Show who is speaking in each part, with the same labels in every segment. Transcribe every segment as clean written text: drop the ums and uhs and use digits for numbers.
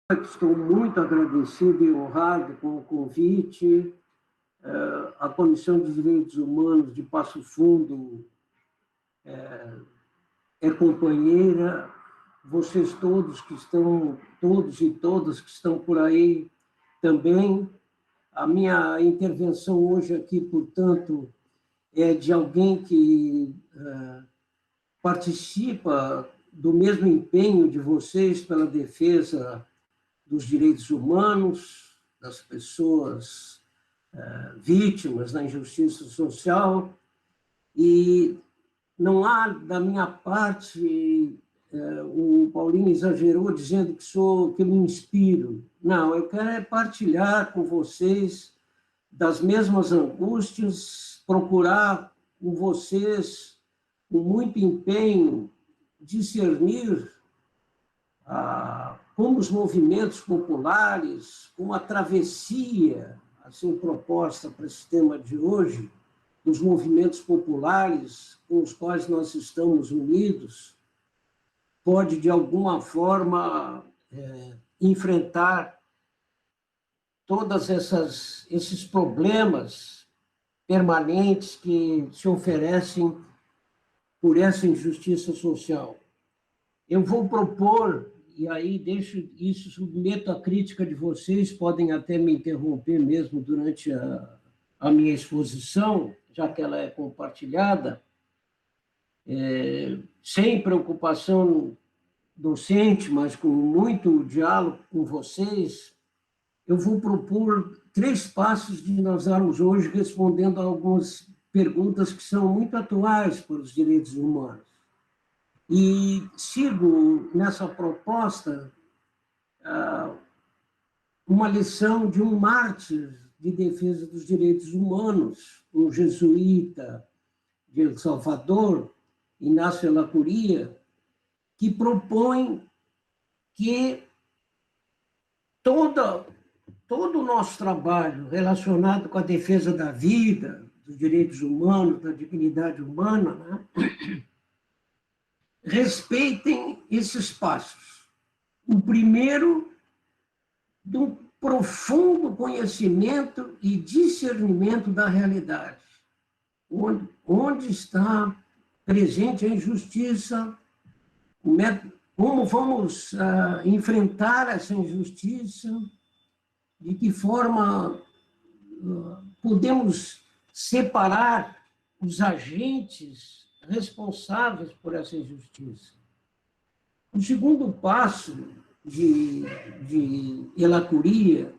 Speaker 1: Estou muito agradecido e honrado com o convite. A Comissão dos Direitos Humanos de Passo Fundo é companheira. Vocês todos que estão, todos e todas que estão por aí também. A minha intervenção hoje aqui, portanto, é de alguém que participa do mesmo empenho de vocês pela defesa dos direitos humanos, das pessoas vítimas da injustiça social, e não há, da minha parte, o Paulinho exagerou dizendo que eu me inspiro. Não, eu quero partilhar com vocês das mesmas angústias, procurar com vocês, com muito empenho, discernir como os movimentos populares, como a travessia, assim proposta para esse tema de hoje, dos movimentos populares com os quais nós estamos unidos, pode, de alguma forma, enfrentar todos esses problemas permanentes que se oferecem por essa injustiça social. Eu vou propor, e aí deixo isso, submeto à crítica de vocês, podem até me interromper mesmo durante a minha exposição, já que ela é compartilhada, sem preocupação docente, mas com muito diálogo com vocês, eu vou propor 3 passos de nós darmos hoje respondendo a algumas perguntas que são muito atuais para os direitos humanos. E sigo nessa proposta uma lição de um mártir de defesa dos direitos humanos, um jesuíta de El Salvador, Ignacio Ellacuría, que propõe que todo o nosso trabalho relacionado com a defesa da vida, dos direitos humanos, da dignidade humana, né, respeitem esses passos. O primeiro, do profundo conhecimento e discernimento da realidade, onde está presente a injustiça, como vamos enfrentar essa injustiça, de que forma podemos separar os agentes responsáveis por essa injustiça. O segundo passo de Ellacuría,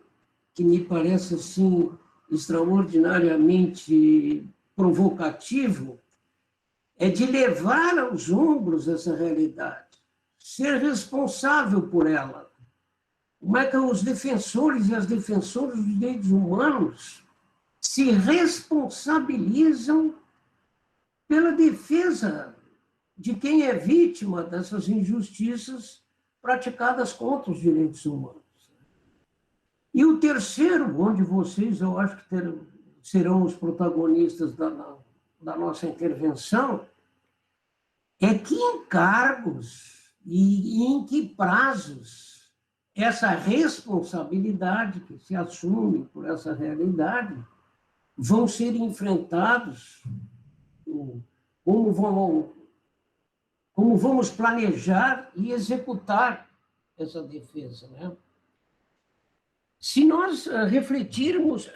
Speaker 1: que me parece assim extraordinariamente provocativo, é de levar aos ombros essa realidade, ser responsável por ela. Como é que os defensores e as defensoras dos direitos humanos se responsabilizam pela defesa de quem é vítima dessas injustiças praticadas contra os direitos humanos. E o terceiro, onde vocês, eu acho que serão os protagonistas da nossa intervenção, é que encargos e em que prazos essa responsabilidade que se assume por essa realidade vão ser enfrentados, como vamos planejar e executar essa defesa, né? Se nós refletirmos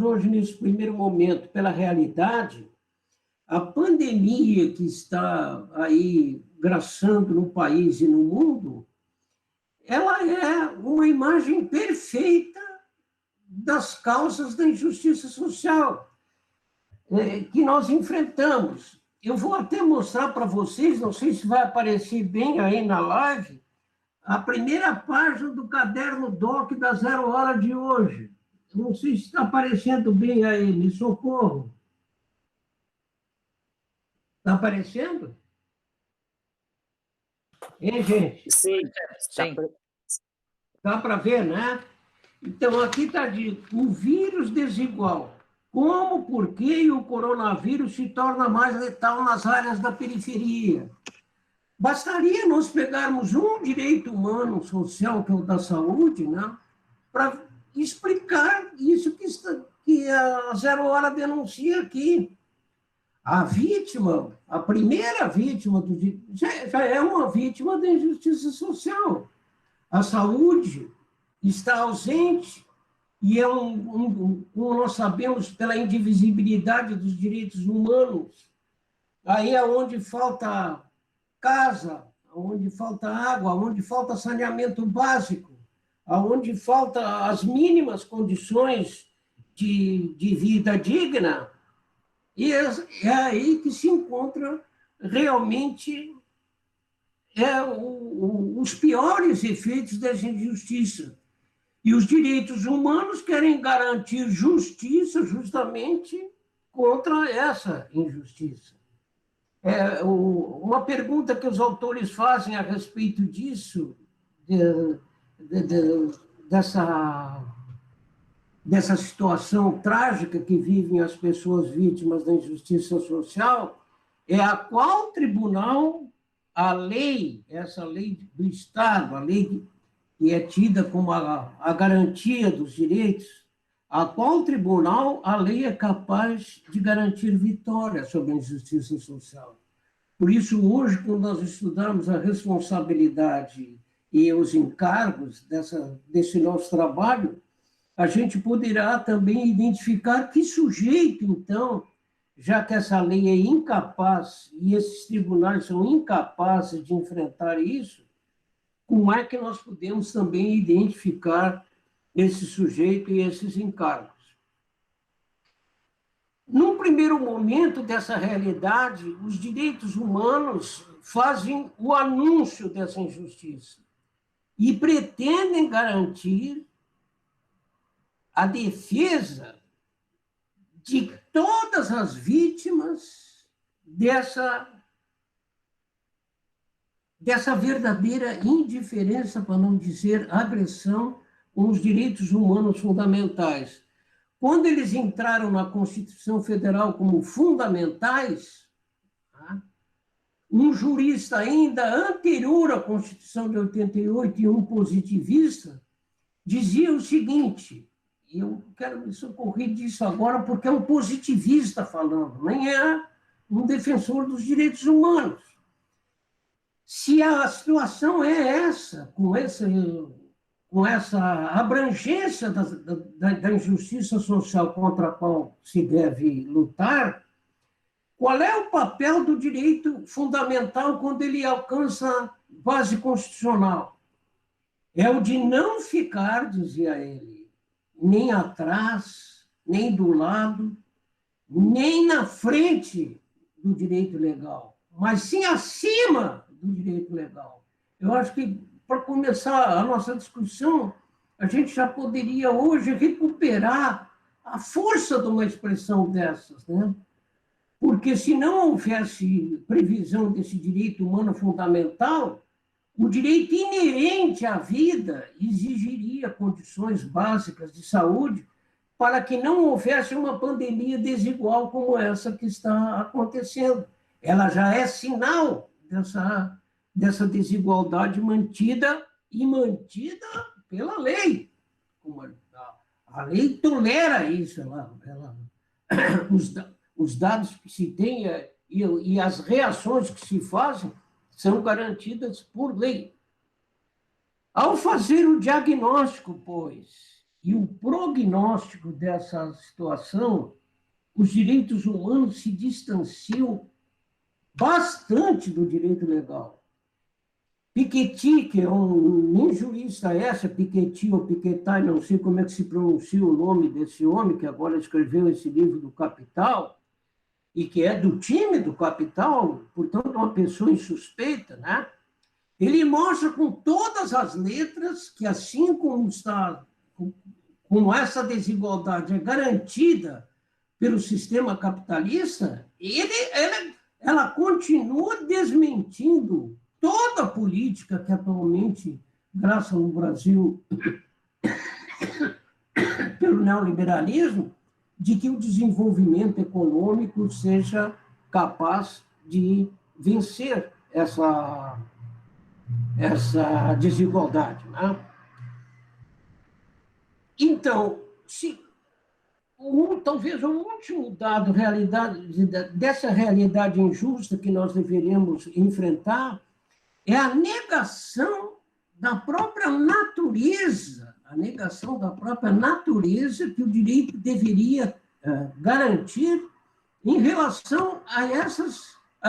Speaker 1: hoje, nesse primeiro momento, pela realidade, a pandemia que está aí graçando no país e no mundo, ela é uma imagem perfeita das causas da injustiça social que nós enfrentamos. Eu vou até mostrar para vocês, não sei se vai aparecer bem aí na live, a primeira página do caderno DOC da 0 hora de hoje. Não sei se está aparecendo bem aí, me socorro. Está aparecendo? Hein, gente?
Speaker 2: Sim, sim.
Speaker 1: Dá para ver, né? Então, aqui está dito, o vírus desigual. Como, por que o coronavírus se torna mais letal nas áreas da periferia? Bastaria nós pegarmos um direito humano social, que é o da saúde, né, para explicar isso que a Zero Hora denuncia aqui. A vítima, a primeira vítima já é uma vítima da injustiça social. A saúde está ausente e como nós sabemos, pela indivisibilidade dos direitos humanos, aí é onde falta casa, onde falta água, onde falta saneamento básico, onde falta as mínimas condições de vida digna, e é aí que se encontra realmente os piores efeitos dessa injustiça. E os direitos humanos querem garantir justiça justamente contra essa injustiça. Uma pergunta que os autores fazem a respeito disso, dessa situação trágica que vivem as pessoas vítimas da injustiça social, é a qual tribunal a lei, essa lei do Estado, a lei que é tida como a garantia dos direitos, a qual tribunal a lei é capaz de garantir vitória sobre a injustiça social. Por isso, hoje, quando nós estudamos a responsabilidade e os encargos desse nosso trabalho, a gente poderá também identificar que sujeito, então, já que essa lei é incapaz e esses tribunais são incapazes de enfrentar isso, como é que nós podemos também identificar esse sujeito e esses encargos? Num primeiro momento dessa realidade, os direitos humanos fazem o anúncio dessa injustiça e pretendem garantir a defesa de todas as vítimas dessa verdadeira indiferença, para não dizer agressão, com os direitos humanos fundamentais. Quando eles entraram na Constituição Federal como fundamentais, um jurista ainda anterior à Constituição de 88 e um positivista, dizia o seguinte, e eu quero me socorrer disso agora porque é um positivista falando, nem é um defensor dos direitos humanos. Se a situação é essa, com essa abrangência da injustiça social contra a qual se deve lutar, qual é o papel do direito fundamental quando ele alcança base constitucional? É o de não ficar, dizia ele, nem atrás, nem do lado, nem na frente do direito legal, mas sim acima do direito legal. Eu acho que, para começar a nossa discussão, a gente já poderia hoje recuperar a força de uma expressão dessas, né? Porque se não houvesse previsão desse direito humano fundamental, o direito inerente à vida exigiria condições básicas de saúde para que não houvesse uma pandemia desigual como essa que está acontecendo. Ela já é sinal dessa desigualdade mantida pela lei. A lei tolera isso, os dados que se tem e as reações que se fazem são garantidas por lei. Ao fazer o diagnóstico, pois, e o prognóstico dessa situação, os direitos humanos se distanciam bastante do direito legal. Piketty, que é nem jurista Piketty ou Piketty, não sei como é que se pronuncia o nome desse homem, que agora escreveu esse livro do Capital, e que é do time do Capital, portanto, uma pessoa insuspeita, né? Ele mostra com todas as letras que, assim como essa desigualdade é garantida pelo sistema capitalista, ela continua desmentindo toda a política que atualmente graça no Brasil pelo neoliberalismo, de que o desenvolvimento econômico seja capaz de vencer essa desigualdade, né? Então, talvez o último dado dessa realidade injusta que nós deveríamos enfrentar é a negação da própria natureza, que o direito deveria garantir em relação a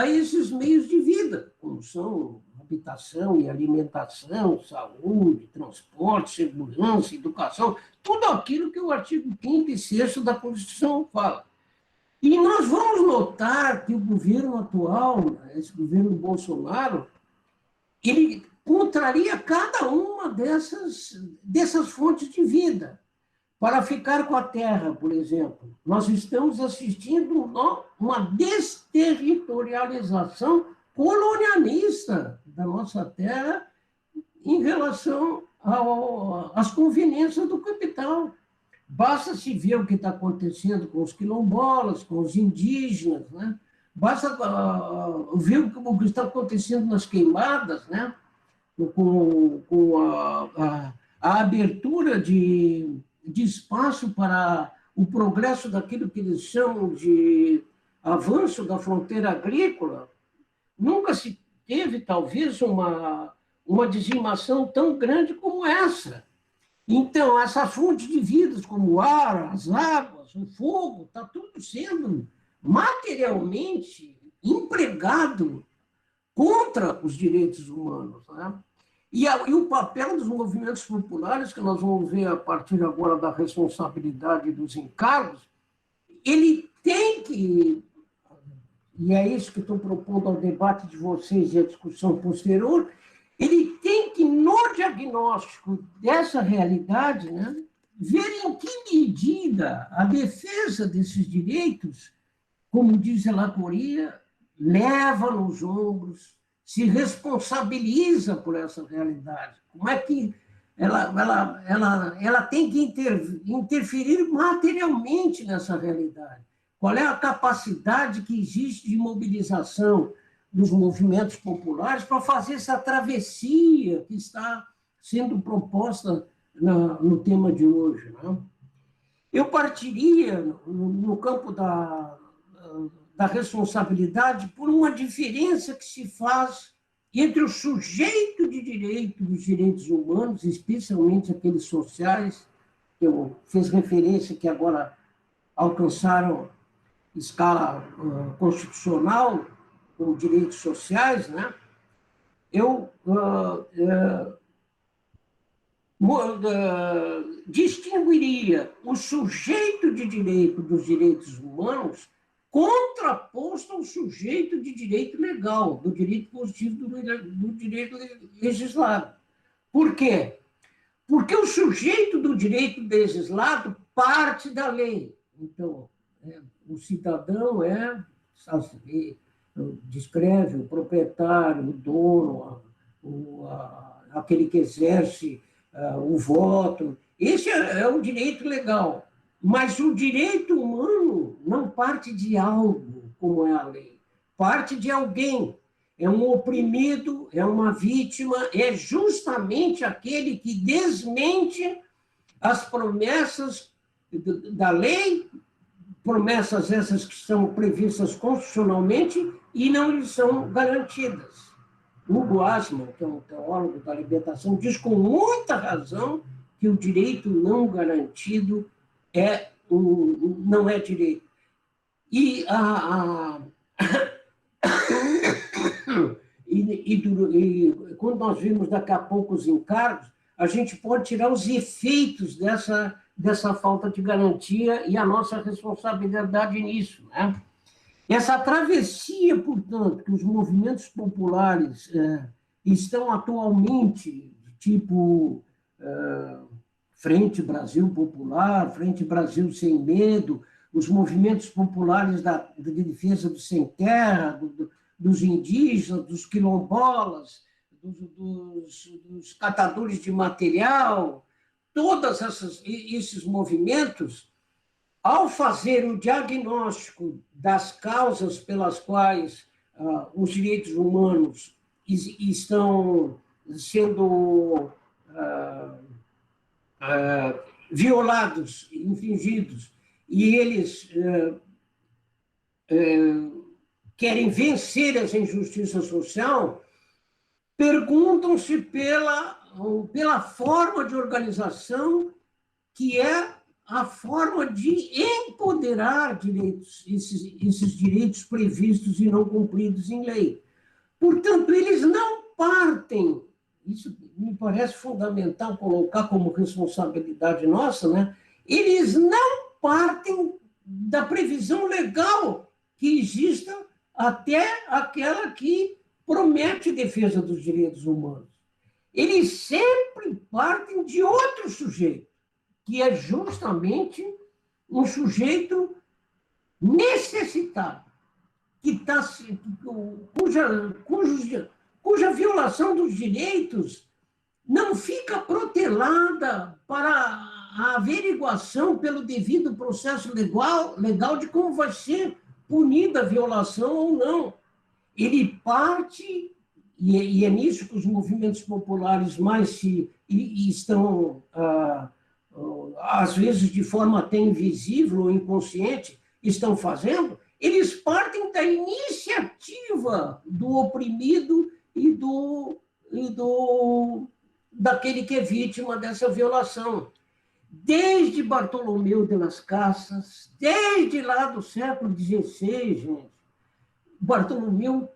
Speaker 1: esses meios de vida, como são habitação e alimentação, saúde, transporte, segurança, educação, tudo aquilo que o artigo 5º e 6º da Constituição fala. E nós vamos notar que o governo atual, esse governo Bolsonaro, ele contraria cada uma dessas fontes de vida. Para ficar com a terra, por exemplo, nós estamos assistindo uma desterritorialização colonialista da nossa terra em relação às conveniências do capital. Basta se ver o que está acontecendo com os quilombolas, com os indígenas, né? Basta ver o que está acontecendo nas queimadas, né? Com a abertura de espaço para o progresso daquilo que eles chamam de avanço da fronteira agrícola. Nunca se teve, talvez, uma dizimação tão grande como essa. Então, essas fontes de vida, como o ar, as águas, o fogo, está tudo sendo materialmente empregado contra os direitos humanos, né? E o papel dos movimentos populares, que nós vamos ver a partir agora da responsabilidade dos encargos, ele tem que, e é isso que estou propondo ao debate de vocês e à discussão posterior, ele tem que, no diagnóstico dessa realidade, né, ver em que medida a defesa desses direitos, como diz a Lacoria, leva nos ombros, se responsabiliza por essa realidade. Como é que ela tem que interferir materialmente nessa realidade? Qual é a capacidade que existe de mobilização dos movimentos populares para fazer essa travessia que está sendo proposta no tema de hoje, né? Eu partiria, no campo da responsabilidade, por uma diferença que se faz entre o sujeito de direito dos direitos humanos, especialmente aqueles sociais, que eu fiz referência, que agora alcançaram escala constitucional, como direitos sociais, né? Eu distinguiria o sujeito de direito dos direitos humanos contraposto ao sujeito de direito legal, do direito positivo do direito legislado. Por quê? Porque o sujeito do direito legislado parte da lei. Então, o cidadão descreve o proprietário, o dono, aquele que exerce o voto. Esse é o direito legal. Mas o direito humano não parte de algo, como é a lei. Parte de alguém. É um oprimido, é uma vítima, é justamente aquele que desmente as promessas da lei, promessas essas que são previstas constitucionalmente e não lhes são garantidas. Hugo Asman, que é um teólogo da libertação, diz com muita razão que o direito não garantido não é direito. E, quando nós vimos daqui a pouco os encargos, a gente pode tirar os efeitos dessa falta de garantia e a nossa responsabilidade nisso, né? Essa travessia, portanto, que os movimentos populares estão atualmente, tipo Frente Brasil Popular, Frente Brasil Sem Medo, os movimentos populares de defesa do sem terra, dos indígenas, dos quilombolas, dos catadores de material, todos esses movimentos, ao fazer o diagnóstico das causas pelas quais os direitos humanos estão sendo violados, infringidos, e eles querem vencer essa injustiça social, perguntam-se pela forma de organização que é a forma de empoderar direitos, esses direitos previstos e não cumpridos em lei. Portanto, eles não partem, isso me parece fundamental colocar como responsabilidade nossa, né? Eles não partem da previsão legal que exista até aquela que promete defesa dos direitos humanos. Eles sempre partem de outro sujeito, que é justamente um sujeito necessitado, cuja violação dos direitos não fica protelada para a averiguação pelo devido processo legal de como vai ser punida a violação ou não. Ele parte, e é nisso que os movimentos populares mais estão, às vezes de forma até invisível ou inconsciente, estão fazendo, eles partem da iniciativa do oprimido e daquele que é vítima dessa violação. Desde Bartolomeu de las Casas, desde lá do século XVI, gente, Bartolomeu,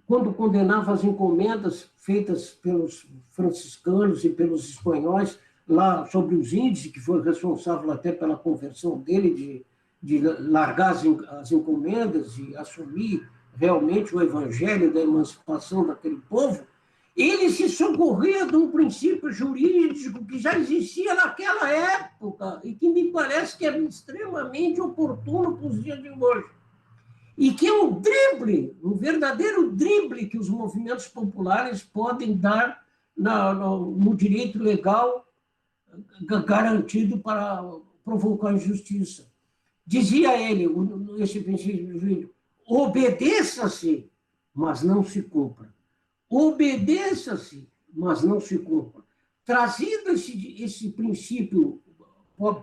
Speaker 1: quando condenava as encomendas feitas pelos franciscanos e pelos espanhóis lá sobre os índios, que foi responsável até pela conversão dele de largar as encomendas e assumir realmente o evangelho da emancipação daquele povo, ele se socorria de um princípio jurídico que já existia naquela época e que me parece que é extremamente oportuno para os dias de hoje. E que é um drible, um verdadeiro drible que os movimentos populares podem dar no direito legal garantido para provocar injustiça. Dizia ele, esse princípio jurídico, obedeça-se, mas não se cumpra. Obedeça-se, mas não se cumpra. Trazido esse princípio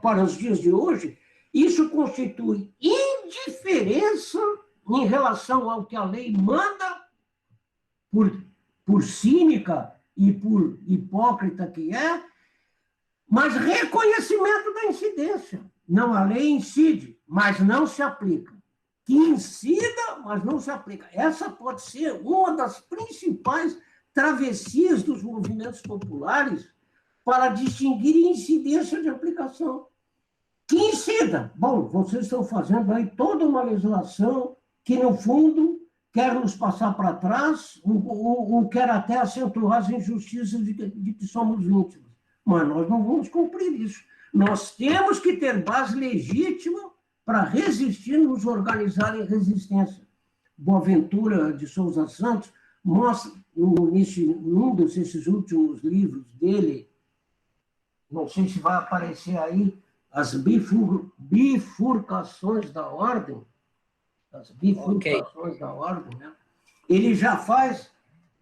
Speaker 1: para os dias de hoje, isso constitui indiferença em relação ao que a lei manda, por cínica e por hipócrita que é, mas reconhecimento da incidência. Não, a lei incide, mas não se aplica. Que incida, mas não se aplica. Essa pode ser uma das principais travessias dos movimentos populares para distinguir incidência de aplicação. Que incida. Bom, vocês estão fazendo aí toda uma legislação que, no fundo, quer nos passar para trás ou quer até acentuar as injustiças de que somos vítimas. Mas nós não vamos cumprir isso. Nós temos que ter base legítima para resistir, nos organizar em resistência. Boaventura de Souza Santos mostra, num desses últimos livros dele, não sei se vai aparecer aí, as bifurcações da ordem, né? Ele já faz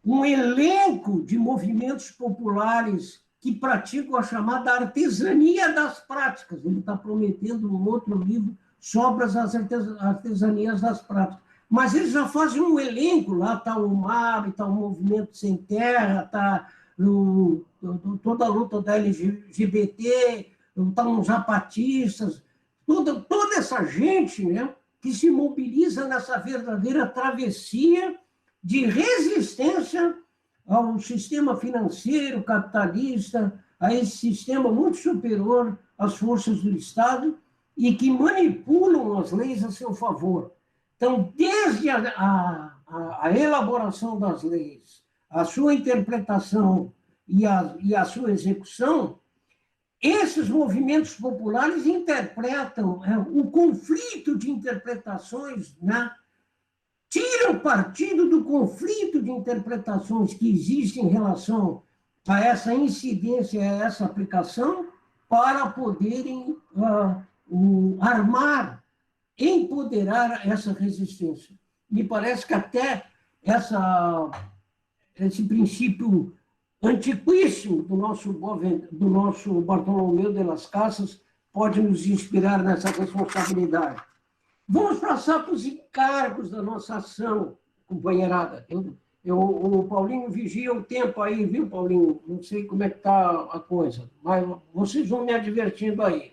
Speaker 1: um elenco de movimentos populares que praticam a chamada artesania das práticas. Ele está prometendo um outro livro sobre as artesanias das práticas. Mas eles já fazem um elenco, lá está o MAB, está o Movimento Sem Terra, está toda a luta da LGBT, estão os zapatistas, toda essa gente, né, que se mobiliza nessa verdadeira travessia de resistência ao sistema financeiro capitalista, a esse sistema muito superior às forças do Estado e que manipulam as leis a seu favor. Então, desde a elaboração das leis, a sua interpretação e a sua execução, esses movimentos populares interpretam o conflito de interpretações, né? Tiram partido do conflito de interpretações que existe em relação a essa incidência, a essa aplicação, para poderem armar, empoderar essa resistência. Me parece que até esse princípio antiquíssimo do nosso Bartolomeu de las Casas pode nos inspirar nessa responsabilidade. Vamos passar para os encargos da nossa ação, companheirada. O Paulinho vigia o tempo aí, viu, Paulinho? Não sei como é que está a coisa, mas vocês vão me advertindo aí.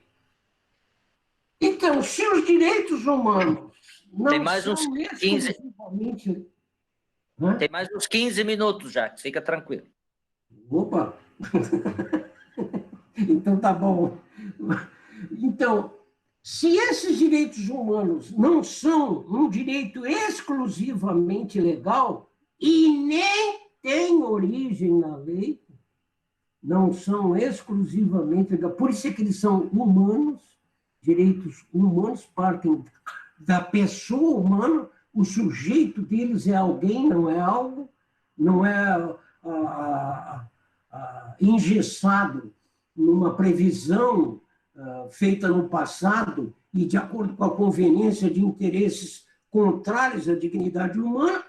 Speaker 1: Então, se os direitos humanos não
Speaker 2: Tem mais uns
Speaker 1: são
Speaker 2: 15.
Speaker 1: exclusivamente...
Speaker 2: Tem mais uns 15 minutos já, fica tranquilo.
Speaker 1: Opa! Então tá bom. Então, se esses direitos humanos não são um direito exclusivamente legal e nem têm origem na lei, não são exclusivamente legais, por isso é que eles são humanos, direitos humanos partem da pessoa humana, o sujeito deles é alguém, não é algo, não é engessado numa previsão feita no passado e de acordo com a conveniência de interesses contrários à dignidade humana,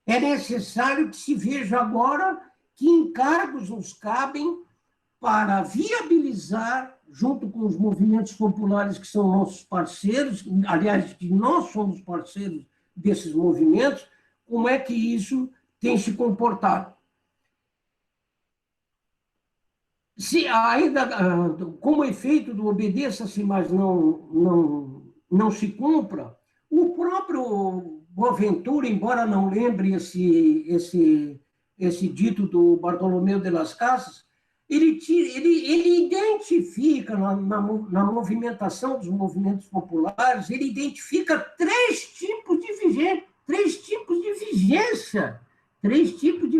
Speaker 1: é necessário que se veja agora que encargos nos cabem para viabilizar, junto com os movimentos populares que são nossos parceiros, aliás, que nós somos parceiros desses movimentos, como é que isso tem se comportado. Se ainda, como efeito do obedeça-se, mas não se cumpra, o próprio Boaventura, embora não lembre esse dito do Bartolomeu de las Casas, ele identifica na movimentação dos movimentos populares, ele identifica três tipos de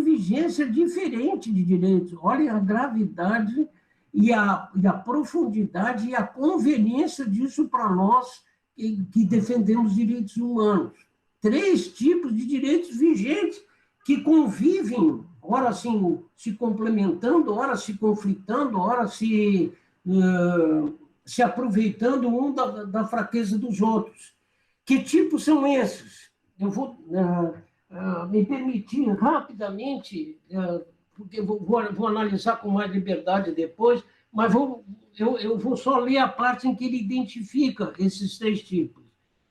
Speaker 1: vigência diferentes de direitos. Olha a gravidade e a profundidade e a conveniência disso para nós que defendemos direitos humanos. Três tipos de direitos vigentes que convivem, ora assim, se complementando, ora se conflitando, ora se aproveitando um da fraqueza dos outros. Que tipos são esses? Eu vou me permitir rapidamente, porque vou analisar com mais liberdade depois, mas eu vou só ler a parte em que ele identifica esses três tipos,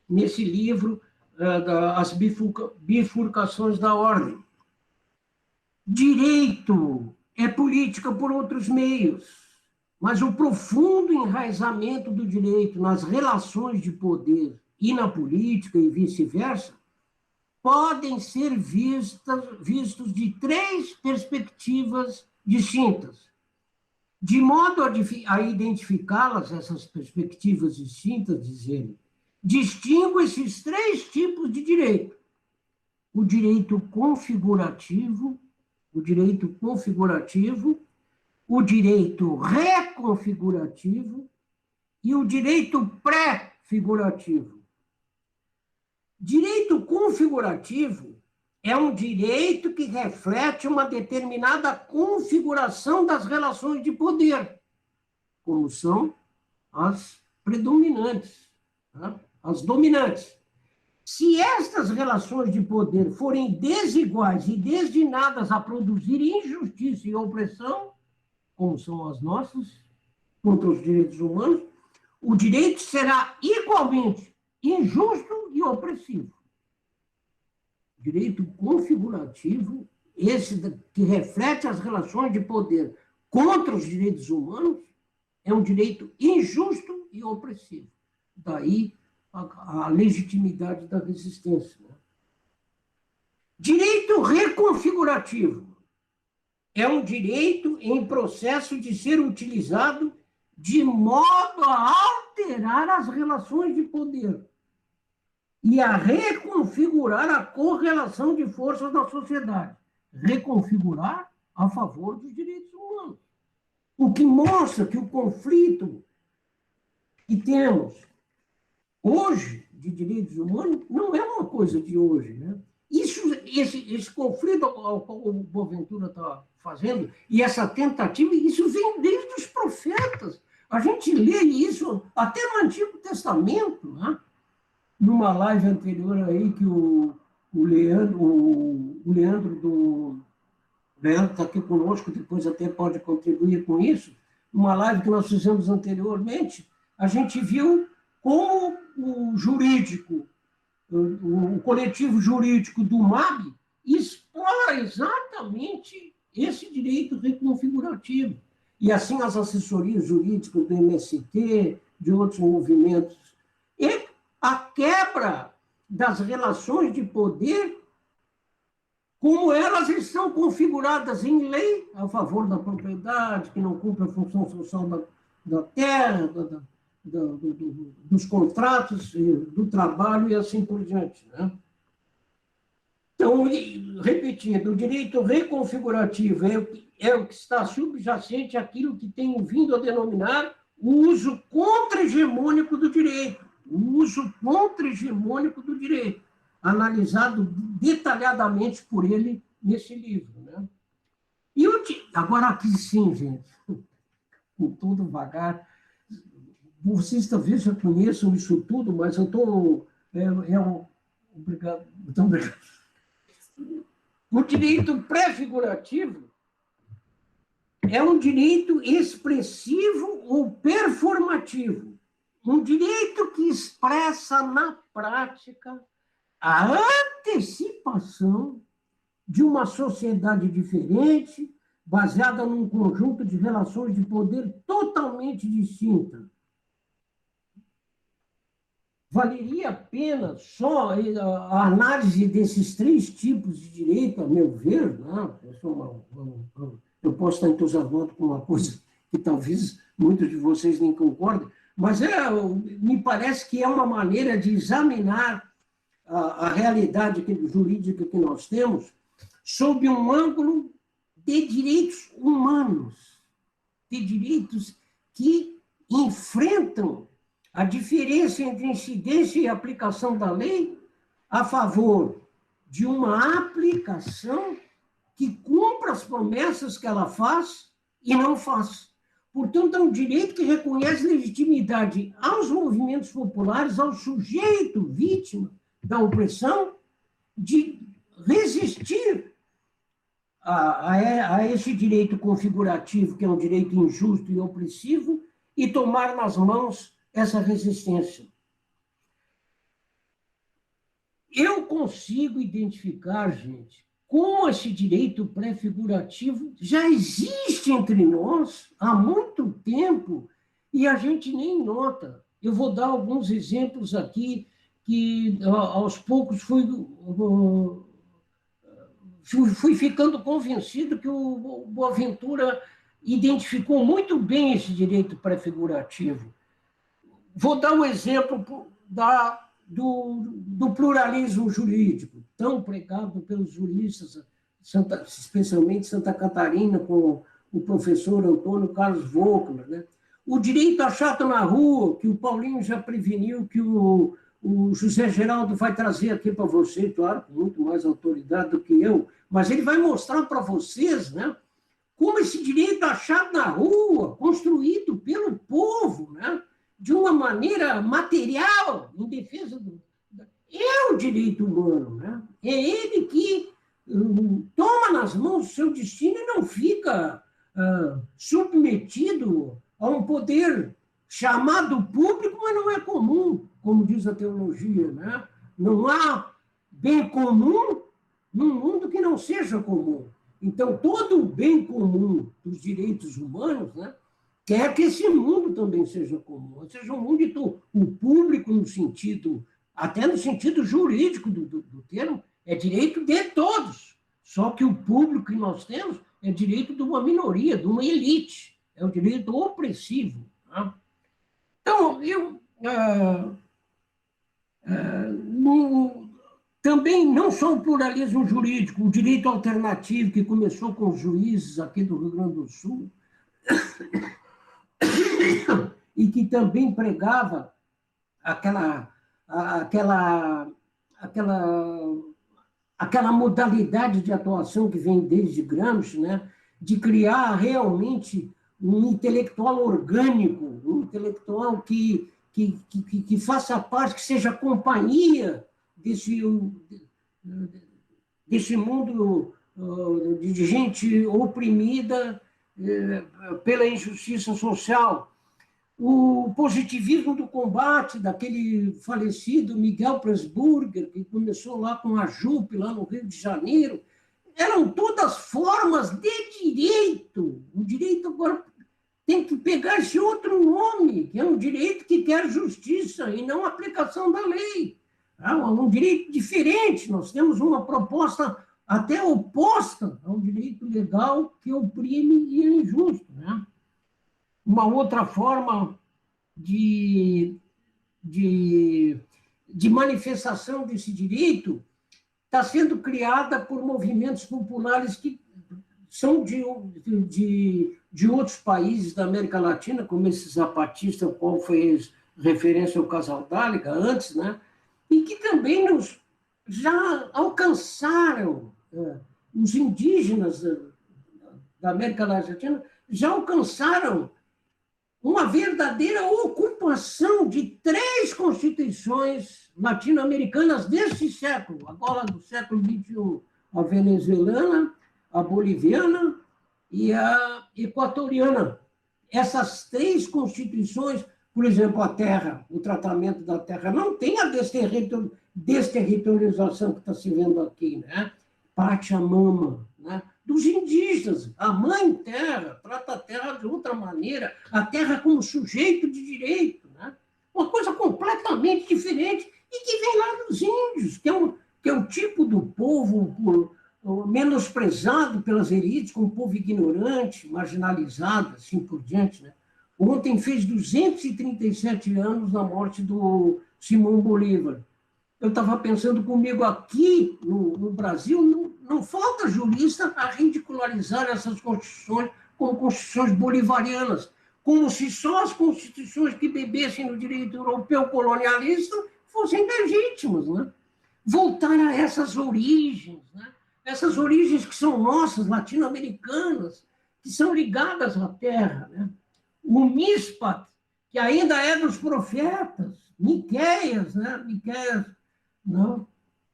Speaker 1: nesse livro, As Bifurcações da Ordem. Direito é política por outros meios, mas o profundo enraizamento do direito nas relações de poder e na política e vice-versa podem ser vistos de três perspectivas distintas. De modo a identificá-las, essas perspectivas distintas, diz ele, distingo esses três tipos de direito. O direito configurativo, o direito reconfigurativo e o direito pré-figurativo. Direito configurativo é um direito que reflete uma determinada configuração das relações de poder, como são as predominantes, as dominantes. Se estas relações de poder forem desiguais e destinadas a produzir injustiça e opressão, como são as nossas, contra os direitos humanos, o direito será igualmente injusto e opressivo. Direito configurativo, esse que reflete as relações de poder contra os direitos humanos, é um direito injusto e opressivo. Daí a legitimidade da resistência. Direito reconfigurativo é um direito em processo de ser utilizado de modo a alterar as relações de poder e a reconfigurar a correlação de forças na sociedade. Reconfigurar a favor dos direitos humanos. O que mostra que o conflito que temos hoje de direitos humanos não é uma coisa de hoje, né? Esse conflito ao qual o Boaventura está fazendo, e essa tentativa, isso vem desde os profetas. A gente lê isso até no Antigo Testamento, né? Numa live anterior aí que o Leandro está aqui conosco, depois até pode contribuir com isso. Uma live que nós fizemos anteriormente, a gente viu como o jurídico, o coletivo jurídico do MAB explora exatamente esse direito reconfigurativo. E assim as assessorias jurídicas do MST, de outros movimentos. E a quebra das relações de poder, como elas estão configuradas em lei, a favor da propriedade, que não cumpre a função social da terra, dos contratos, do trabalho e assim por diante. Né? Então, repetindo, o direito reconfigurativo é o que está subjacente àquilo que tenho vindo a denominar o uso contra-hegemônico do direito. O uso contra-hegemônico do direito, analisado detalhadamente por ele nesse livro. Né? E agora aqui sim, gente, com todo vagar, vocês talvez já conheçam isso tudo, mas eu estou... Obrigado, muito obrigado. O direito pré-figurativo é um direito expressivo ou performativo, um direito que expressa na prática a antecipação de uma sociedade diferente, baseada num conjunto de relações de poder totalmente distintas. Valeria a pena só a análise desses três tipos de direito, a meu ver, não, eu posso estar entusiasmado com uma coisa que talvez muitos de vocês nem concordem, mas me parece que é uma maneira de examinar a realidade jurídica que nós temos sob um ângulo de direitos humanos, de direitos que enfrentam a diferença entre incidência e aplicação da lei a favor de uma aplicação que cumpra as promessas que ela faz e não faz. Portanto, é um direito que reconhece legitimidade aos movimentos populares, ao sujeito vítima da opressão, de resistir a esse direito configurativo, que é um direito injusto e opressivo, e tomar nas mãos essa resistência. Eu consigo identificar, gente, como esse direito pré-figurativo já existe entre nós há muito tempo e a gente nem nota. Eu vou dar alguns exemplos aqui que, aos poucos, fui ficando convencido que o Boaventura identificou muito bem esse direito pré-figurativo. Vou dar um exemplo do pluralismo jurídico, tão pregado pelos juristas, especialmente Santa Catarina, com o professor Antônio Carlos Volkmer. Né? O direito achado na rua, que o Paulinho já preveniu, que o José Geraldo vai trazer aqui para você, claro, com muito mais autoridade do que eu, mas ele vai mostrar para vocês, né, como esse direito achado na rua, construído pelo povo, né, de uma maneira material, em defesa é o direito humano. Né? É ele que toma nas mãos o seu destino e não fica submetido a um poder chamado público, mas não é comum, como diz a teologia. Né? Não há bem comum num mundo que não seja comum. Então, todo o bem comum dos direitos humanos, né, quer que esse mundo também seja comum, seja um mundo o público no sentido, até no sentido jurídico do termo, é direito de todos. Só que o público que nós temos é direito de uma minoria, de uma elite, é o direito opressivo. Né? Então, também não só o pluralismo jurídico, o direito alternativo, que começou com os juízes aqui do Rio Grande do Sul, e que também pregava aquela modalidade de atuação que vem desde Gramsci, né, de criar realmente um intelectual orgânico, um intelectual que faça parte, que seja companhia desse mundo de gente oprimida pela injustiça social. O positivismo do combate daquele falecido Miguel Pressburger, que começou lá com a JUP, lá no Rio de Janeiro, eram todas formas de direito. O direito agora tem que pegar esse outro nome, que é um direito que quer justiça e não aplicação da lei. É um direito diferente. Nós temos uma proposta até oposta ao direito legal que oprime e é injusto, né? Uma outra forma de manifestação desse direito está sendo criada por movimentos populares que são de outros países da América Latina, como esse zapatista, o qual fez referência ao Casaldáliga antes, né? E que também já alcançaram, os indígenas da América Latina já alcançaram uma verdadeira ocupação de 3 constituições latino-americanas deste século, agora do século XXI, a venezuelana, a boliviana e a equatoriana. Essas 3 constituições, por exemplo, a terra, o tratamento da terra, não tem a desterritorialização que está se vendo aqui, né? Pachamama, né? Dos indígenas. A mãe terra trata a terra de outra maneira, a terra como sujeito de direito, né? Uma coisa completamente diferente e que vem lá dos índios, que é o tipo do povo menosprezado pelas elites, como povo ignorante, marginalizado, assim por diante, né? Ontem fez 237 anos da morte do Simão Bolívar. Eu estava pensando comigo aqui, no Brasil, não falta jurista a ridicularizar essas constituições como constituições bolivarianas, como se só as constituições que bebessem no direito europeu colonialista fossem legítimas, né? Voltar a essas origens, né? Essas origens que são nossas, latino-americanas, que são ligadas à terra, né? O Mishpat, que ainda é dos profetas, Miqueias, né? Miqueias, não,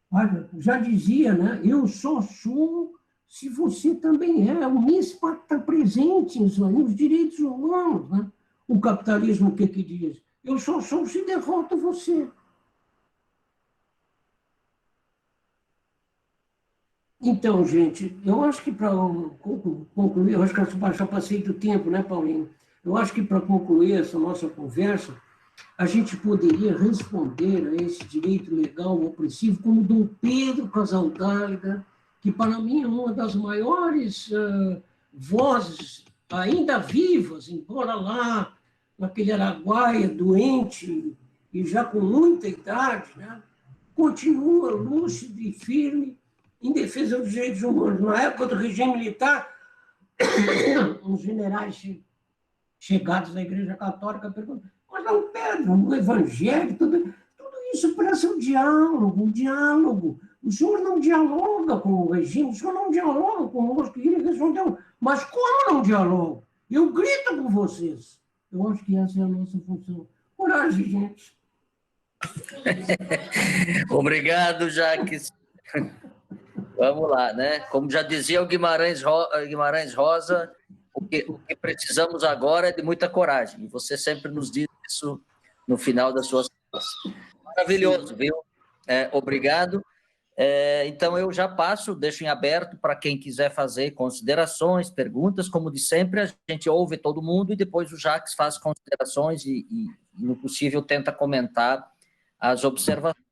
Speaker 1: olha, já dizia, né? Eu só sou se você também é. O Mishpat está presente nos direitos humanos, né? O capitalismo, o que diz? Eu só sou se derrota você. Então, gente, eu acho que para concluir, eu acho que eu já passei do tempo, né, Paulinho? Eu acho que para concluir essa nossa conversa, a gente poderia responder a esse direito legal opressivo como Dom Pedro Casaldáliga, que para mim é uma das maiores vozes ainda vivas, embora lá naquele Araguaia doente e já com muita idade, né, continua lúcido e firme em defesa dos direitos humanos. Na época do regime militar, uns generais chegados à Igreja Católica perguntam: mas não, Pedro, no Evangelho, tudo isso parece um diálogo. O senhor não dialoga com o regime, o senhor não dialoga conosco. E ele respondeu: mas como não dialogo? Eu grito com vocês. Eu acho que essa é a nossa função. Coragem, gente.
Speaker 2: Obrigado, Jacques. Vamos lá, né? Como já dizia o Guimarães Rosa, o que precisamos agora é de muita coragem. E você sempre nos diz isso no final das suas falas. Maravilhoso, viu? Obrigado. Então, eu já passo, deixo em aberto para quem quiser fazer considerações, perguntas. Como de sempre, a gente ouve todo mundo e depois o Jacques faz considerações e no possível, tenta comentar as observações.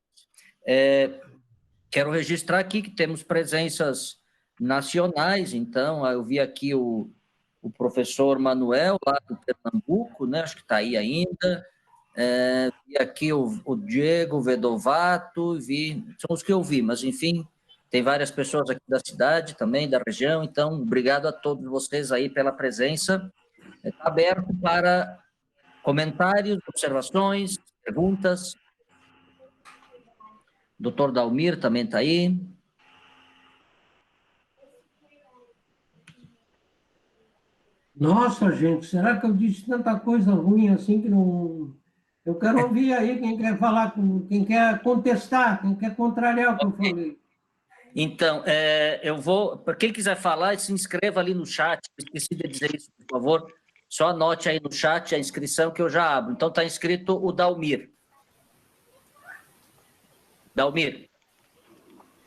Speaker 2: Quero registrar aqui que temos presenças nacionais, então, eu vi aqui o professor Manuel, lá do Pernambuco, né? Acho que está aí ainda. Vi aqui o Diego Vedovato, são os que eu vi, mas, enfim, tem várias pessoas aqui da cidade também, da região, então, obrigado a todos vocês aí pela presença. Está aberto para comentários, observações, perguntas. Doutor Dalmir também está aí.
Speaker 1: Nossa, gente, será que eu disse tanta coisa ruim assim que não... Eu quero ouvir aí quem quer falar, quem quer contestar, quem quer contrariar o que eu falei.
Speaker 2: Então, eu vou... Para quem quiser falar, se inscreva ali no chat. Esqueci de dizer isso, por favor. Só anote aí no chat a inscrição que eu já abro. Então, está inscrito o Dalmir. Dalmir.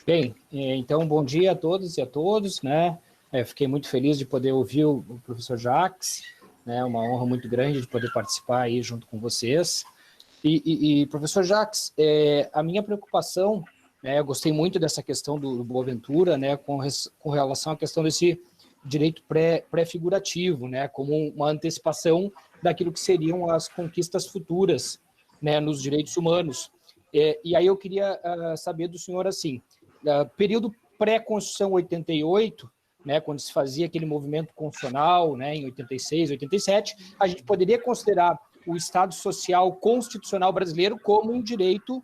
Speaker 3: Bem, então, bom dia a todos e a todos, né? Fiquei muito feliz de poder ouvir o professor Jacques, né? Uma honra muito grande de poder participar aí junto com vocês. E professor Jacques, a minha preocupação, né, eu gostei muito dessa questão do Boaventura, né, com relação à questão desse direito pré-figurativo, né, como uma antecipação daquilo que seriam as conquistas futuras, né, nos direitos humanos. E aí eu queria saber do senhor, assim, período pré-Constituição 88, né, quando se fazia aquele movimento constitucional, né, em 86, 87, a gente poderia considerar o Estado Social Constitucional brasileiro como um direito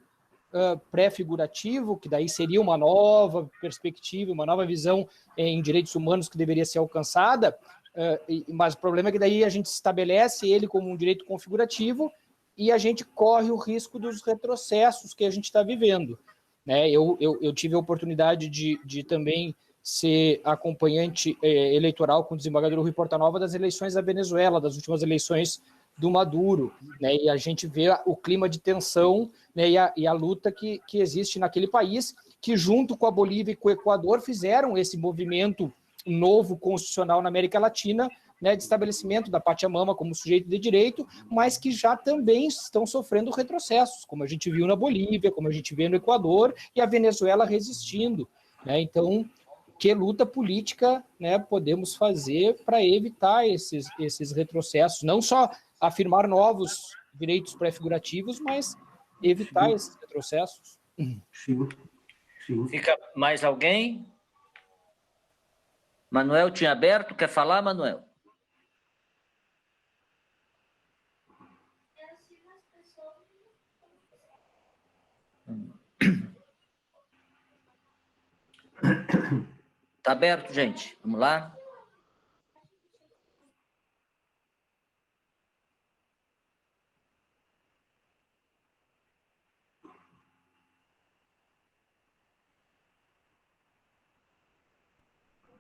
Speaker 3: pré-figurativo, que daí seria uma nova perspectiva, uma nova visão em direitos humanos que deveria ser alcançada, mas o problema é que daí a gente estabelece ele como um direito configurativo e a gente corre o risco dos retrocessos que a gente está vivendo. Né? Eu tive a oportunidade de também ser acompanhante eleitoral com o desembargador Rui Portanova das eleições da Venezuela, das últimas eleições do Maduro, né? E a gente vê o clima de tensão, né? e a luta que existe naquele país, que junto com a Bolívia e com o Equador fizeram esse movimento novo constitucional na América Latina, né? De estabelecimento da Pachamama como sujeito de direito, mas que já também estão sofrendo retrocessos, como a gente viu na Bolívia, como a gente vê no Equador, e a Venezuela resistindo, né? Então, que luta política, né, podemos fazer para evitar esses retrocessos, não só afirmar novos direitos pré-figurativos, mas evitar esses retrocessos.
Speaker 1: Sim.
Speaker 2: Fica mais alguém? Manuel tinha aberto, quer falar, Manuel? Está aberto, gente. Vamos lá.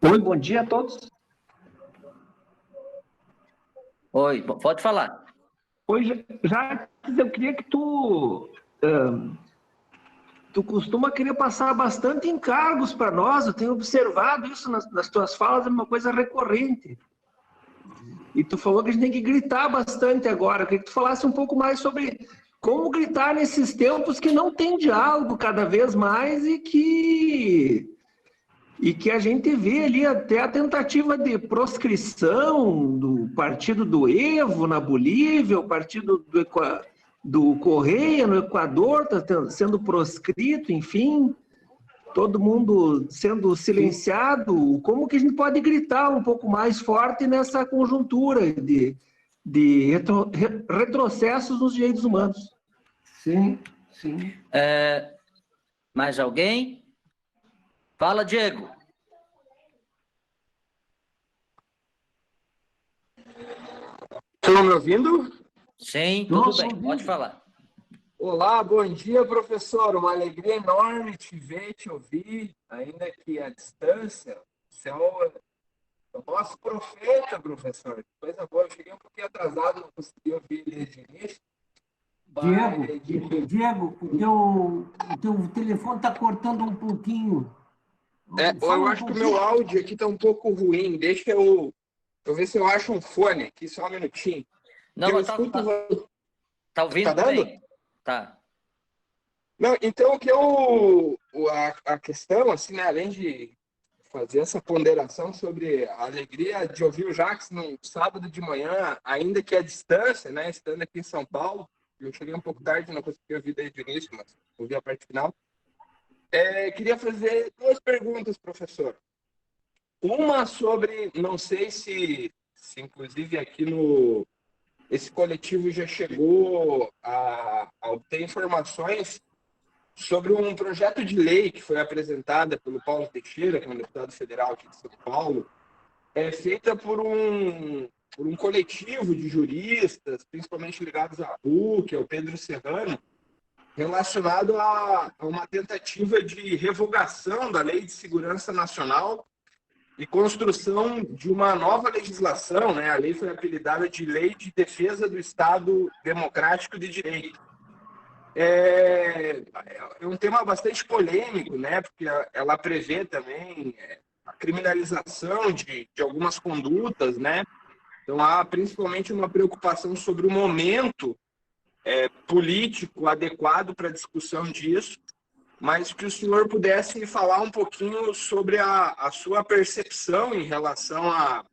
Speaker 4: Oi, bom dia a todos.
Speaker 2: Oi, pode falar.
Speaker 4: Oi, Jacques, eu queria que tu costuma querer passar bastante encargos para nós, eu tenho observado isso nas tuas falas, é uma coisa recorrente. E tu falou que a gente tem que gritar bastante agora, eu queria que tu falasse um pouco mais sobre como gritar nesses tempos que não tem diálogo cada vez mais e que a gente vê ali até a tentativa de proscrição do partido do Evo na Bolívia, o partido do Correia no Equador está sendo proscrito, enfim, todo mundo sendo silenciado. Como que a gente pode gritar um pouco mais forte nessa conjuntura de retrocessos nos direitos humanos?
Speaker 1: Sim.
Speaker 2: Mais alguém? Fala, Diego.
Speaker 5: Estão me ouvindo?
Speaker 2: Sim, tudo bem, pode falar.
Speaker 5: Olá, bom dia, professor. Uma alegria enorme te ver, te ouvir, ainda que à distância. Você é o nosso profeta, professor. Coisa boa, eu cheguei um pouquinho atrasado, não consegui ouvir desde o início.
Speaker 1: Diego, o teu telefone está cortando um pouquinho.
Speaker 5: Eu acho que o meu áudio aqui está um pouco ruim. Deixa eu ver se eu acho um fone aqui, só um minutinho.
Speaker 2: Não, mas tá ouvindo bem? Tá.
Speaker 5: Não, então a questão, assim, né, além de fazer essa ponderação sobre a alegria de ouvir o Jacques no sábado de manhã, ainda que à distância, né, estando aqui em São Paulo, eu cheguei um pouco tarde, não consegui ouvir desde o início, mas ouvi a parte final. Queria fazer duas perguntas, professor. Uma sobre, não sei se inclusive aqui esse coletivo já chegou a obter informações sobre um projeto de lei que foi apresentada pelo Paulo Teixeira, que é um deputado federal aqui de São Paulo, feita por um coletivo de juristas, principalmente ligados à PUC, ao Pedro Serrano, relacionado a uma tentativa de revogação da Lei de Segurança Nacional e construção de uma nova legislação, né? A lei foi apelidada de Lei de Defesa do Estado Democrático de Direito. É um tema bastante polêmico, né? Porque ela prevê também a criminalização de algumas condutas, né? Então há principalmente uma preocupação sobre o momento político adequado para a discussão disso, mas que o senhor pudesse falar um pouquinho sobre a sua percepção em relação a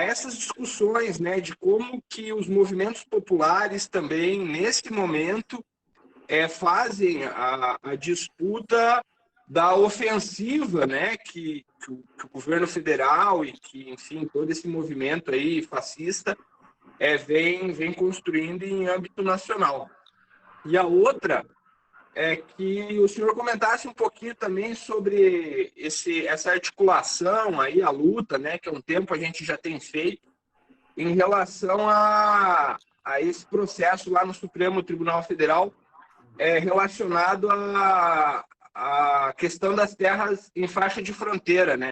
Speaker 5: essas discussões, né, de como que os movimentos populares também, nesse momento, fazem a disputa da ofensiva, né, que o governo federal e que, enfim, todo esse movimento aí fascista vem construindo em âmbito nacional. E a outra é que o senhor comentasse um pouquinho também sobre essa articulação aí, a luta, né, que há um tempo a gente já tem feito, em relação a esse processo lá no Supremo Tribunal Federal, relacionado à questão das terras em faixa de fronteira, né?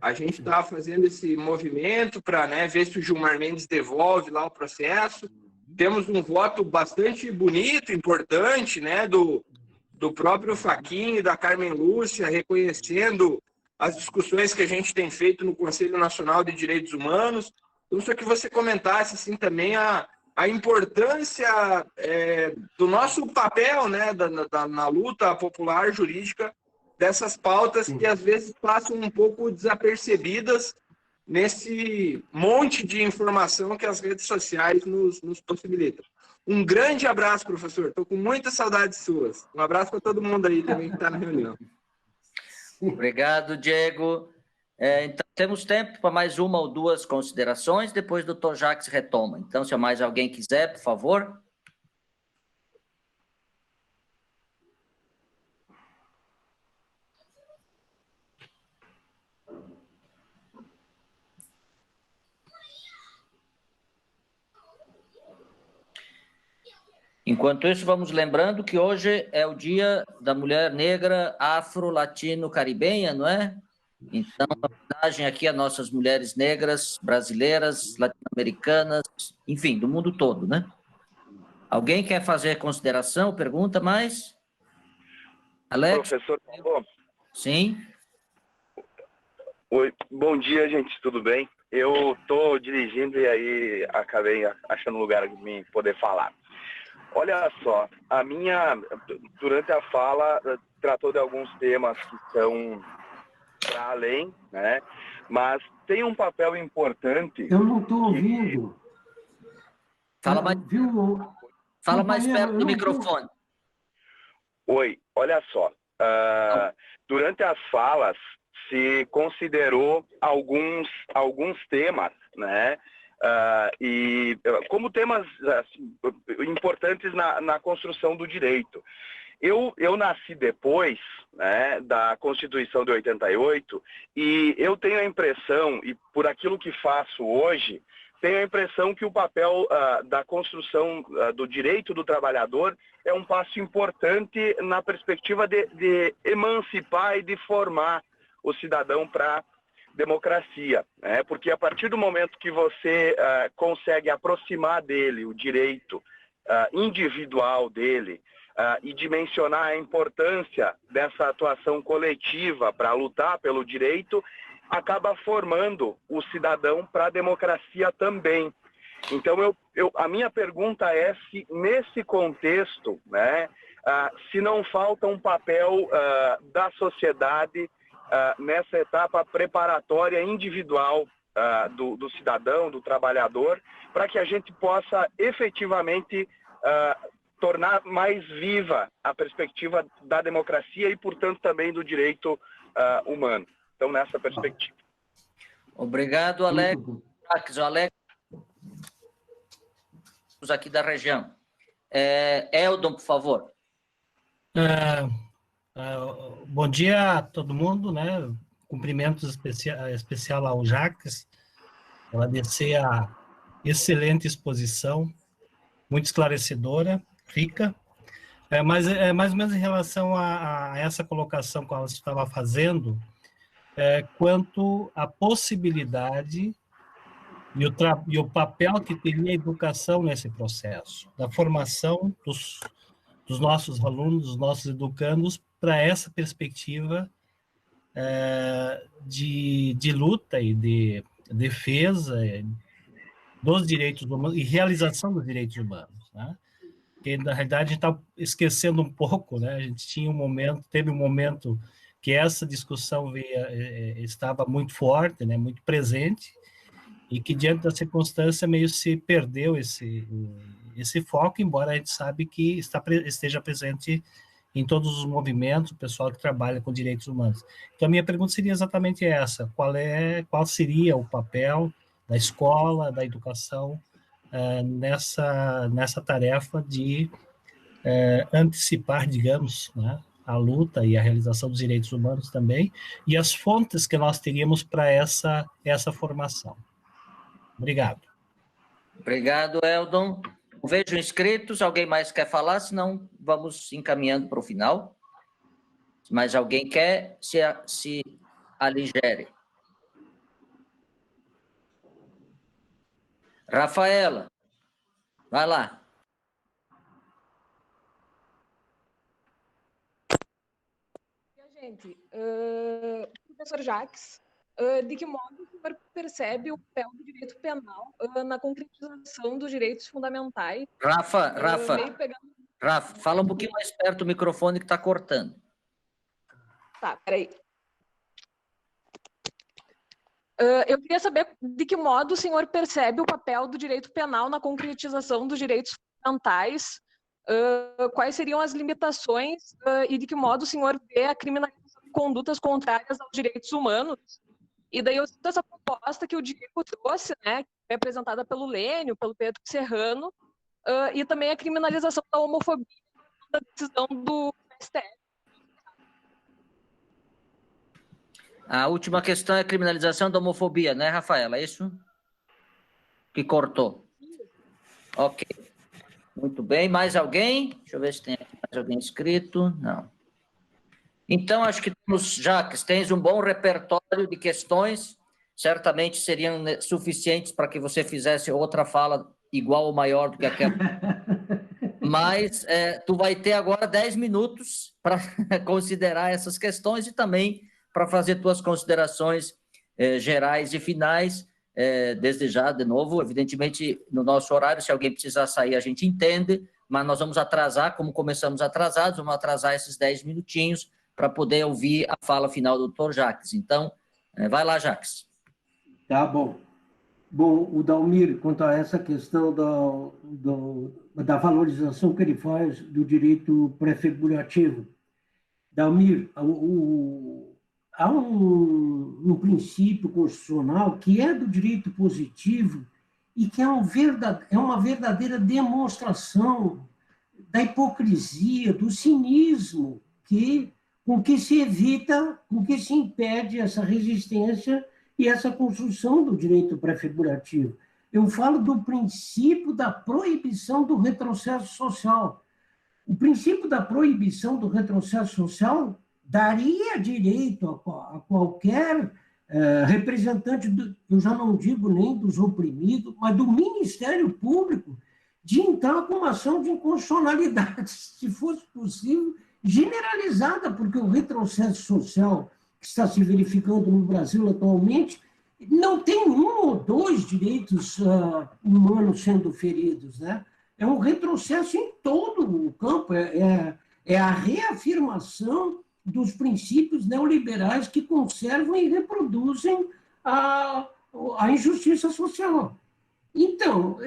Speaker 5: A gente está fazendo esse movimento para, né, ver se o Gilmar Mendes devolve lá o processo. Temos um voto bastante bonito, importante, né, do próprio Fachin e da Carmen Lúcia, reconhecendo as discussões que a gente tem feito no Conselho Nacional de Direitos Humanos. Então, só que você comentasse assim, também a importância do nosso papel, né, na luta popular jurídica, dessas pautas que às vezes passam um pouco desapercebidas nesse monte de informação que as redes sociais nos possibilitam. Um grande abraço, professor. Estou com muitas saudades suas. Um abraço para todo mundo aí também que está na reunião.
Speaker 2: Obrigado, Diego. Então, temos tempo para mais uma ou duas considerações, depois o Dr. Jacques retoma. Então, se mais alguém quiser, por favor. Enquanto isso, vamos lembrando que hoje é o Dia da Mulher Negra Afro-Latino-Caribenha, não é? Então, uma homenagem aqui a nossas mulheres negras, brasileiras, latino-americanas, enfim, do mundo todo, né? Alguém quer fazer consideração, pergunta mais? Alex?
Speaker 6: Professor, por favor.
Speaker 2: Sim.
Speaker 6: Oi, bom dia, gente, tudo bem? Eu estou dirigindo e aí acabei achando um lugar de mim poder falar. Olha só, durante a fala, tratou de alguns temas que estão para além, né? Mas tem um papel importante...
Speaker 1: Eu não estou ouvindo.
Speaker 2: Fala mais, fala mais perto do microfone.
Speaker 6: Oi, olha só. Durante as falas, se considerou alguns temas, né? E como temas assim, importantes na construção do direito. Eu nasci depois, né, da Constituição de 88 e eu tenho a impressão, e por aquilo que faço hoje, tenho a impressão que o papel da construção do direito do trabalhador é um passo importante na perspectiva de emancipar e de formar o cidadão para democracia, né? Porque a partir do momento que você consegue aproximar dele o direito individual dele e dimensionar a importância dessa atuação coletiva para lutar pelo direito, acaba formando o cidadão para a democracia também. Então, a minha pergunta é se, nesse contexto, né, se não falta um papel da sociedade nessa etapa preparatória individual do cidadão, do trabalhador, para que a gente possa efetivamente tornar mais viva a perspectiva da democracia e, portanto, também do direito humano. Então, nessa perspectiva.
Speaker 2: Obrigado, Alex. Alex, aqui da região. Eldon, por favor.
Speaker 7: Bom dia a todo mundo, né? Cumprimentos especial ao Jacques, agradecer a excelente exposição, muito esclarecedora, rica. Mas é mais ou menos em relação a essa colocação que ela estava fazendo, quanto à possibilidade e o papel que teria a educação nesse processo, da formação dos nossos alunos, dos nossos educandos, para essa perspectiva de luta e de defesa dos direitos humanos e realização dos direitos humanos, né? Porque, na realidade, a gente está esquecendo um pouco, né? A gente teve um momento que essa discussão estava muito forte, né? Muito presente, e que, diante da circunstância, meio se perdeu esse foco, embora a gente sabe que esteja presente em todos os movimentos, o pessoal que trabalha com direitos humanos. Então, a minha pergunta seria exatamente essa: qual seria o papel da escola, da educação, nessa tarefa de antecipar, digamos, né, a luta e a realização dos direitos humanos também, e as fontes que nós teríamos para essa formação. Obrigado.
Speaker 2: Obrigado, Eldon. Não vejo inscritos. Alguém mais quer falar? Senão, vamos encaminhando para o final. Mas alguém quer se aligere. Rafaela, vai lá.
Speaker 8: Gente, professor Jacques, de que modo o senhor percebe o papel do direito penal na concretização dos direitos fundamentais?
Speaker 2: Rafa, fala um pouquinho mais perto do microfone que está cortando.
Speaker 8: Tá, peraí. Eu queria saber de que modo o senhor percebe o papel do direito penal na concretização dos direitos fundamentais, quais seriam as limitações e de que modo o senhor vê a criminalização de condutas contrárias aos direitos humanos. E daí eu cito essa proposta que o Diego trouxe, né, que foi apresentada pelo Lênio, pelo Pedro Serrano, e também a criminalização da homofobia da decisão do STF.
Speaker 2: A última questão é a criminalização da homofobia, né, Rafaela? É isso? Que cortou. Ok. Muito bem. Mais alguém? Deixa eu ver se tem aqui mais alguém inscrito. Não. Então, acho que temos, Jacques, tens um bom repertório de questões. Certamente seriam suficientes para que você fizesse outra fala igual ou maior do que aquela. Mas tu vai ter agora 10 minutos para considerar essas questões e também para fazer tuas considerações gerais e finais, desde já, de novo, evidentemente, no nosso horário, se alguém precisar sair, a gente entende, mas nós vamos atrasar, como começamos atrasados, vamos atrasar esses 10 minutinhos para poder ouvir a fala final do Dr. Jacques. Então, vai lá, Jacques.
Speaker 1: Tá bom. Bom, o Dalmir, quanto a essa questão da valorização que ele faz do direito pré-figurativo, Dalmir, há um princípio constitucional que é do direito positivo e que é uma verdadeira demonstração da hipocrisia, do cinismo com que se evita, com que se impede essa resistência e essa construção do direito pré-figurativo. Eu falo do princípio da proibição do retrocesso social. O princípio da proibição do retrocesso social daria direito a qualquer representante, eu já não digo nem dos oprimidos, mas do Ministério Público, de entrar com uma ação de inconstitucionalidade, se fosse possível, generalizada, porque o retrocesso social que está se verificando no Brasil atualmente não tem um ou dois direitos humanos sendo feridos, né? É um retrocesso em todo o campo, é a reafirmação dos princípios neoliberais que conservam e reproduzem a injustiça social. Então,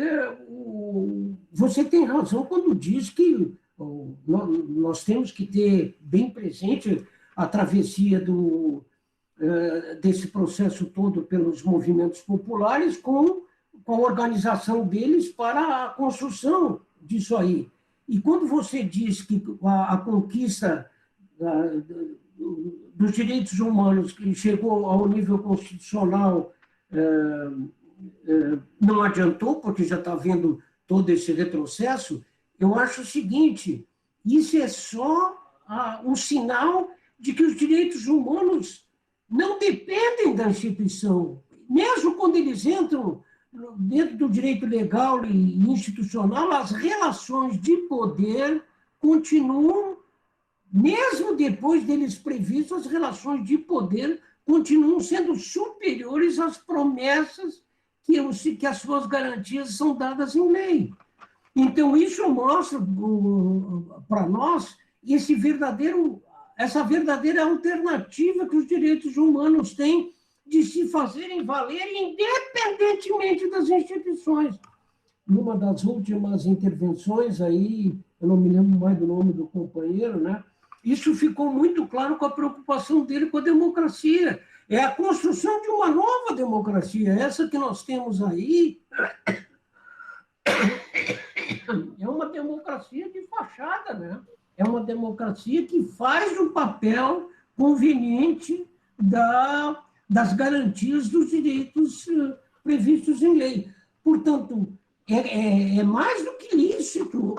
Speaker 1: você tem razão quando diz que nós temos que ter bem presente a travessia desse processo todo pelos movimentos populares com a organização deles para a construção disso aí. E quando você diz que a conquista dos direitos humanos que chegou ao nível constitucional não adiantou, porque já está havendo todo esse retrocesso, eu acho o seguinte, isso é só um sinal de que os direitos humanos não dependem da instituição. Mesmo quando eles entram dentro do direito legal e institucional, as relações de poder continuam, mesmo depois deles previstos, as relações de poder continuam sendo superiores às promessas que as suas garantias são dadas em lei. Então, isso mostra para nós essa verdadeira alternativa que os direitos humanos têm de se fazerem valer independentemente das instituições. Numa das últimas intervenções aí, eu não me lembro mais do nome do companheiro, né? Isso ficou muito claro com a preocupação dele com a democracia. É a construção de uma nova democracia. Essa que nós temos aí é uma democracia de fachada, né? É uma democracia que faz o papel conveniente das garantias dos direitos previstos em lei. Portanto, é mais do que lícito.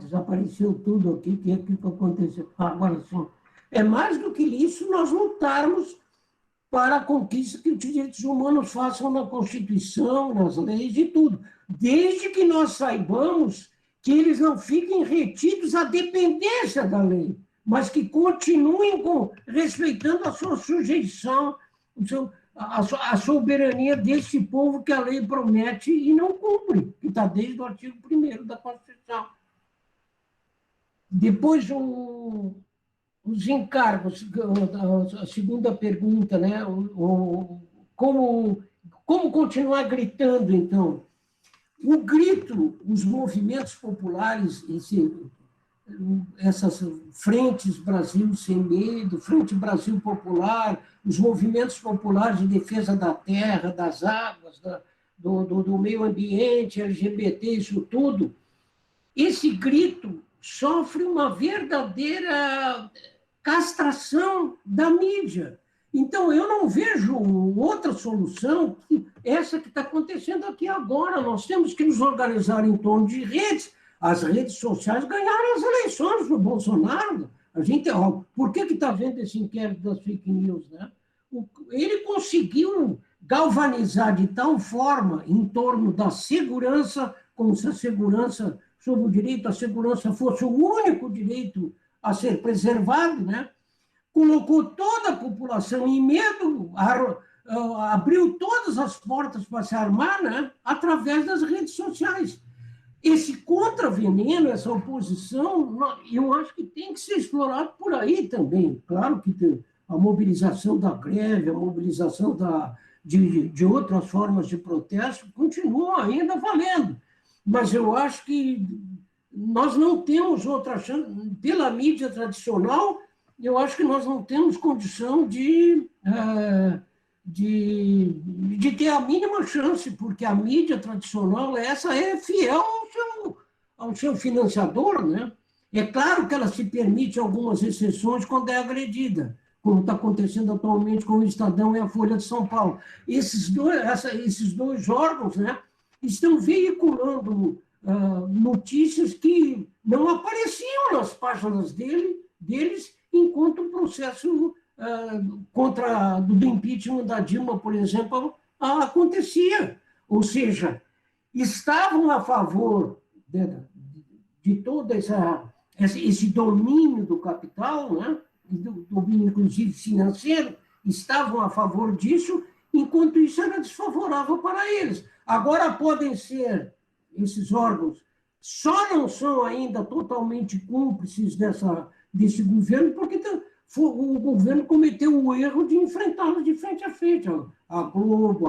Speaker 1: Desapareceu tudo aqui, o que aconteceu? Agora sim. É mais do que lícito nós lutarmos para a conquista que os direitos humanos façam na Constituição, nas leis e tudo, desde que nós saibamos que eles não fiquem retidos à dependência da lei, mas que continuem respeitando a sua sujeição, a soberania desse povo que a lei promete e não cumpre, que está desde o artigo 1º da Constituição. Depois, os encargos, a segunda pergunta, né? Como continuar gritando, então? O grito, os movimentos populares, essas frentes Brasil Sem Medo, Frente Brasil Popular, os movimentos populares de defesa da terra, das águas, do meio ambiente, LGBT, isso tudo, esse grito sofre uma verdadeira castração da mídia. Então, eu não vejo outra solução que essa que está acontecendo aqui agora. Nós temos que nos organizar em torno de redes. As redes sociais ganharam as eleições do Bolsonaro. Por que está havendo esse inquérito das fake news? Né? Ele conseguiu galvanizar de tal forma em torno da segurança, como se a segurança, sobre o direito à segurança, fosse o único direito a ser preservado, né? Colocou toda a população em medo, abriu todas as portas para se armar, né? Através das redes sociais. Esse contraveneno, essa oposição, eu acho que tem que ser explorado por aí também. Claro que tem a mobilização da greve, a mobilização de outras formas de protesto continuam ainda valendo. Mas eu acho que nós não temos outra chance. Pela mídia tradicional, eu acho que nós não temos condição de ter a mínima chance, porque a mídia tradicional, essa é fiel ao seu financiador, né? É claro que ela se permite algumas exceções quando é agredida, como está acontecendo atualmente com o Estadão e a Folha de São Paulo. Esses dois órgãos, né, estão veiculando notícias que não apareciam nas páginas deles, enquanto o processo do impeachment da Dilma, por exemplo, acontecia. Ou seja, estavam a favor de todo esse domínio do capital, né? Do domínio, inclusive, financeiro, estavam a favor disso, enquanto isso era desfavorável para eles. Agora podem ser, esses órgãos, só não são ainda totalmente cúmplices desse governo, porque o governo cometeu o erro de enfrentá-los de frente a frente. A Globo,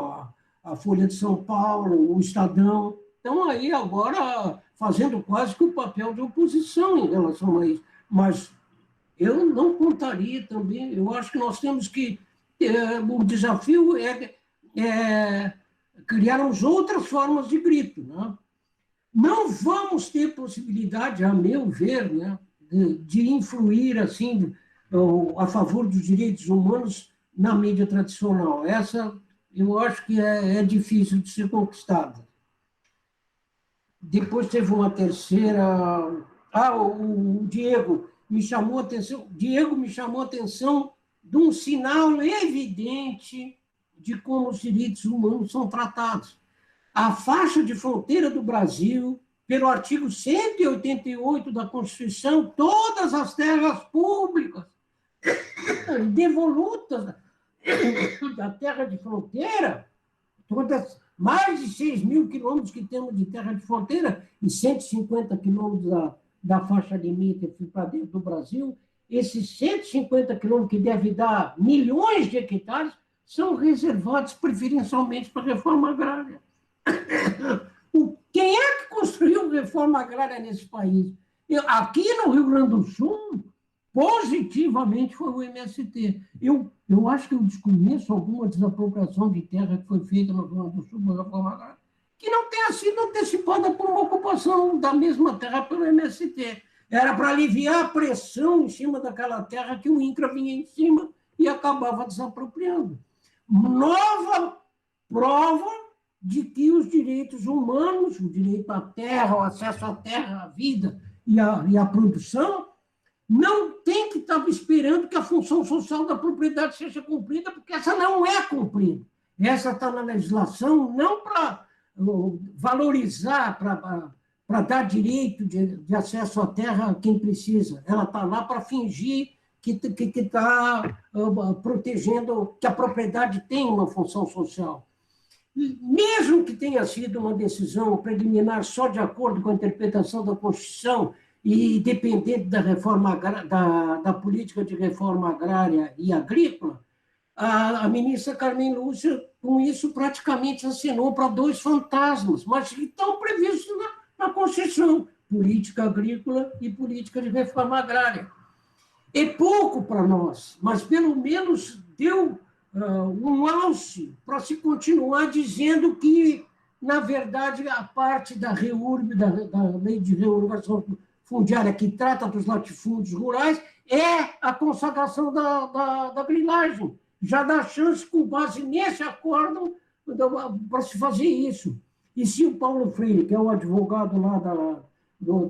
Speaker 1: a Folha de São Paulo, o Estadão, estão aí agora fazendo quase que o papel de oposição em relação a isso. Mas eu não contaria também, eu acho que nós temos que... o desafio é criarmos outras formas de grito. Né? Não vamos ter possibilidade, a meu ver, né, de influir assim, a favor dos direitos humanos na mídia tradicional. Essa, eu acho que é difícil de ser conquistada. Depois teve uma terceira. O Diego me chamou a atenção. Diego me chamou a atenção de um sinal evidente de como os direitos humanos são tratados. A faixa de fronteira do Brasil, pelo artigo 188 da Constituição, todas as terras públicas devolutas da terra de fronteira, todas, mais de 6 mil quilômetros que temos de terra de fronteira e 150 quilômetros da faixa limítrofe para dentro do Brasil, esses 150 quilômetros, que devem dar milhões de hectares, são reservados preferencialmente para a reforma agrária. Quem é que construiu reforma agrária nesse país? Aqui no Rio Grande do Sul, positivamente foi o MST. Eu acho que eu desconheço alguma desapropriação de terra que foi feita no Rio Grande do Sul pela reforma agrária, que não tenha sido antecipada por uma ocupação da mesma terra pelo MST. Era para aliviar a pressão em cima daquela terra que o INCRA vinha em cima e acabava desapropriando. Nova prova de que os direitos humanos, o direito à terra, o acesso à terra, à vida e à produção, não tem que estar esperando que a função social da propriedade seja cumprida, porque essa não é cumprida. Essa está na legislação não para valorizar, para dar direito de acesso à terra a quem precisa. Ela está lá para fingir que está protegendo, que a propriedade tem uma função social. Mesmo que tenha sido uma decisão preliminar só de acordo com a interpretação da Constituição e dependente da reforma da política de reforma agrária e agrícola, a ministra Carmen Lúcia, com isso, praticamente assinou para 2 fantasmas, mas que estão previstos na Constituição, política agrícola e política de reforma agrária. É pouco para nós, mas pelo menos deu um alce para se continuar dizendo que, na verdade, a parte da REURB, da Lei de Reorganização Fundiária, que trata dos latifúndios rurais, é a consagração da grilagem. Já dá chance, com base nesse acordo, para se fazer isso. E se o Paulo Freire, que é o advogado lá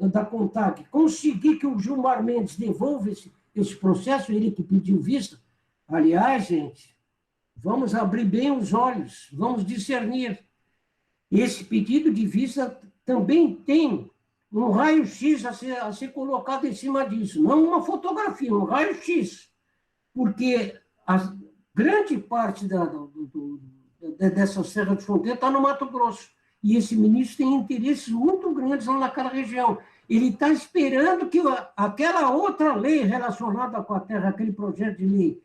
Speaker 1: da CONTAG, conseguir que o Gilmar Mendes devolva esse processo, ele que pediu vista, aliás, gente, vamos abrir bem os olhos, vamos discernir. Esse pedido de vista também tem um raio-x a ser colocado em cima disso, não uma fotografia, um raio-x, porque a grande parte dessa serra de fronteira está no Mato Grosso, e esse ministro tem interesses muito grandes lá naquela região. Ele está esperando que aquela outra lei relacionada com a terra, aquele projeto de lei,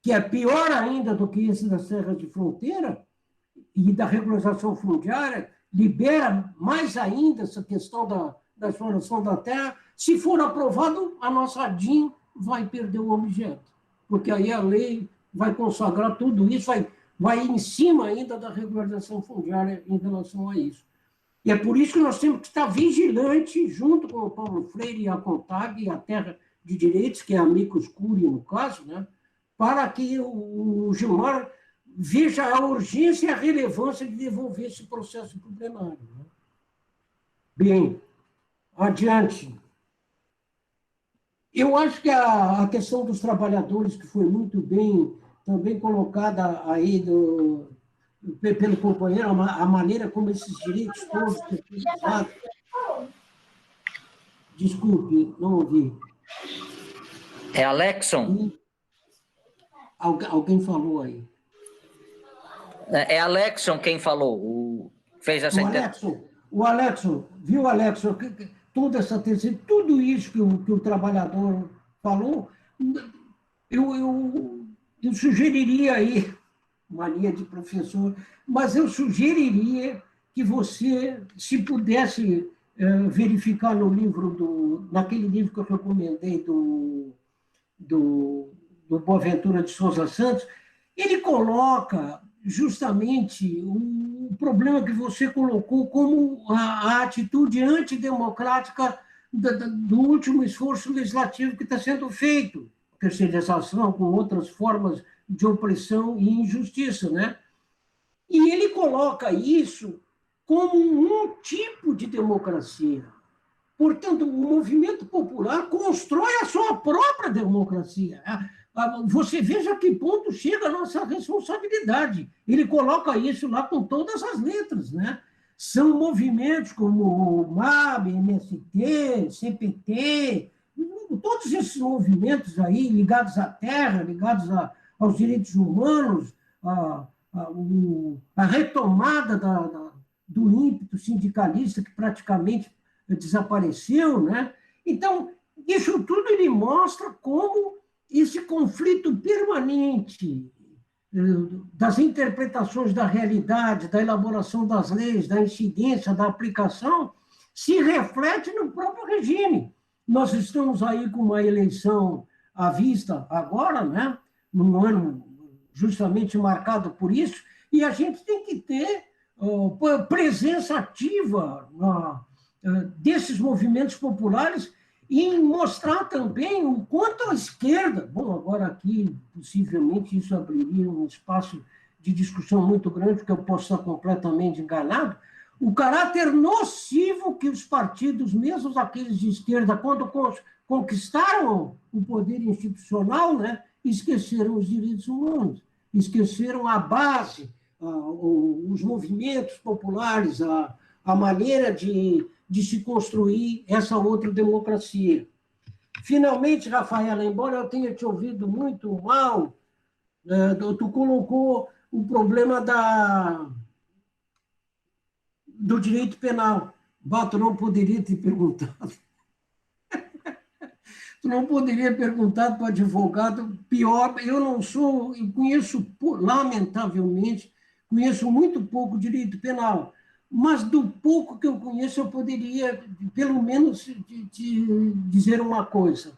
Speaker 1: que é pior ainda do que esse da serra de fronteira e da regularização fundiária, libera mais ainda essa questão da exploração da terra. Se for aprovado, a nossa DIN vai perder o objeto, porque aí a lei vai consagrar tudo isso, vai em cima ainda da regularização fundiária em relação a isso. E é por isso que nós temos que estar vigilantes, junto com o Paulo Freire e a CONTAG, e a Terra de Direitos, que é a amicus curiae no caso, né, para que o Gilmar veja a urgência e a relevância de devolver esse processo para o plenário. Né? Bem, adiante. Eu acho que a questão dos trabalhadores, que foi muito bem também colocada aí pelo companheiro, a maneira como esses direitos todos foram usados. Desculpe, não ouvi.
Speaker 2: É Alexson?
Speaker 1: Alguém falou aí.
Speaker 2: É Alexson quem falou, fez essa intervenção.
Speaker 1: O Alexson, viu, Alexson, toda essa terceira, tudo isso que o trabalhador falou, eu sugeriria aí, mania de professor, mas eu sugeriria que você, se pudesse verificar no livro, naquele livro que eu recomendei do Boaventura de Souza Santos, ele coloca justamente o problema que você colocou como a atitude antidemocrática do último esforço legislativo que está sendo feito, terceirização com outras formas de opressão e injustiça, né? E ele coloca isso como um tipo de democracia. Portanto, o movimento popular constrói a sua própria democracia. Você veja a que ponto chega a nossa responsabilidade. Ele coloca isso lá com todas as letras, né? São movimentos como o MAB, MST, CPT, todos esses movimentos aí ligados à terra, ligados aos direitos humanos, a retomada do ímpeto sindicalista que praticamente desapareceu, né? Então, isso tudo ele mostra como esse conflito permanente das interpretações da realidade, da elaboração das leis, da incidência, da aplicação, se reflete no próprio regime. Nós estamos aí com uma eleição à vista agora, né? Num ano justamente marcado por isso, e a gente tem que ter presença ativa desses movimentos populares e mostrar também o quanto a esquerda, bom, agora aqui possivelmente isso abriria um espaço de discussão muito grande, porque eu posso estar completamente enganado, o caráter nocivo que os partidos, mesmo aqueles de esquerda, quando conquistaram o poder institucional, né, esqueceram os direitos humanos, esqueceram a base, os movimentos populares, a maneira de se construir essa outra democracia. Finalmente, Rafaela, embora eu tenha te ouvido muito mal, tu colocou o problema do direito penal. Tu não poderia ter perguntado. Tu não poderia perguntar para o advogado, pior, eu conheço, lamentavelmente, conheço muito pouco direito penal, mas do pouco que eu conheço, eu poderia, pelo menos, te dizer uma coisa.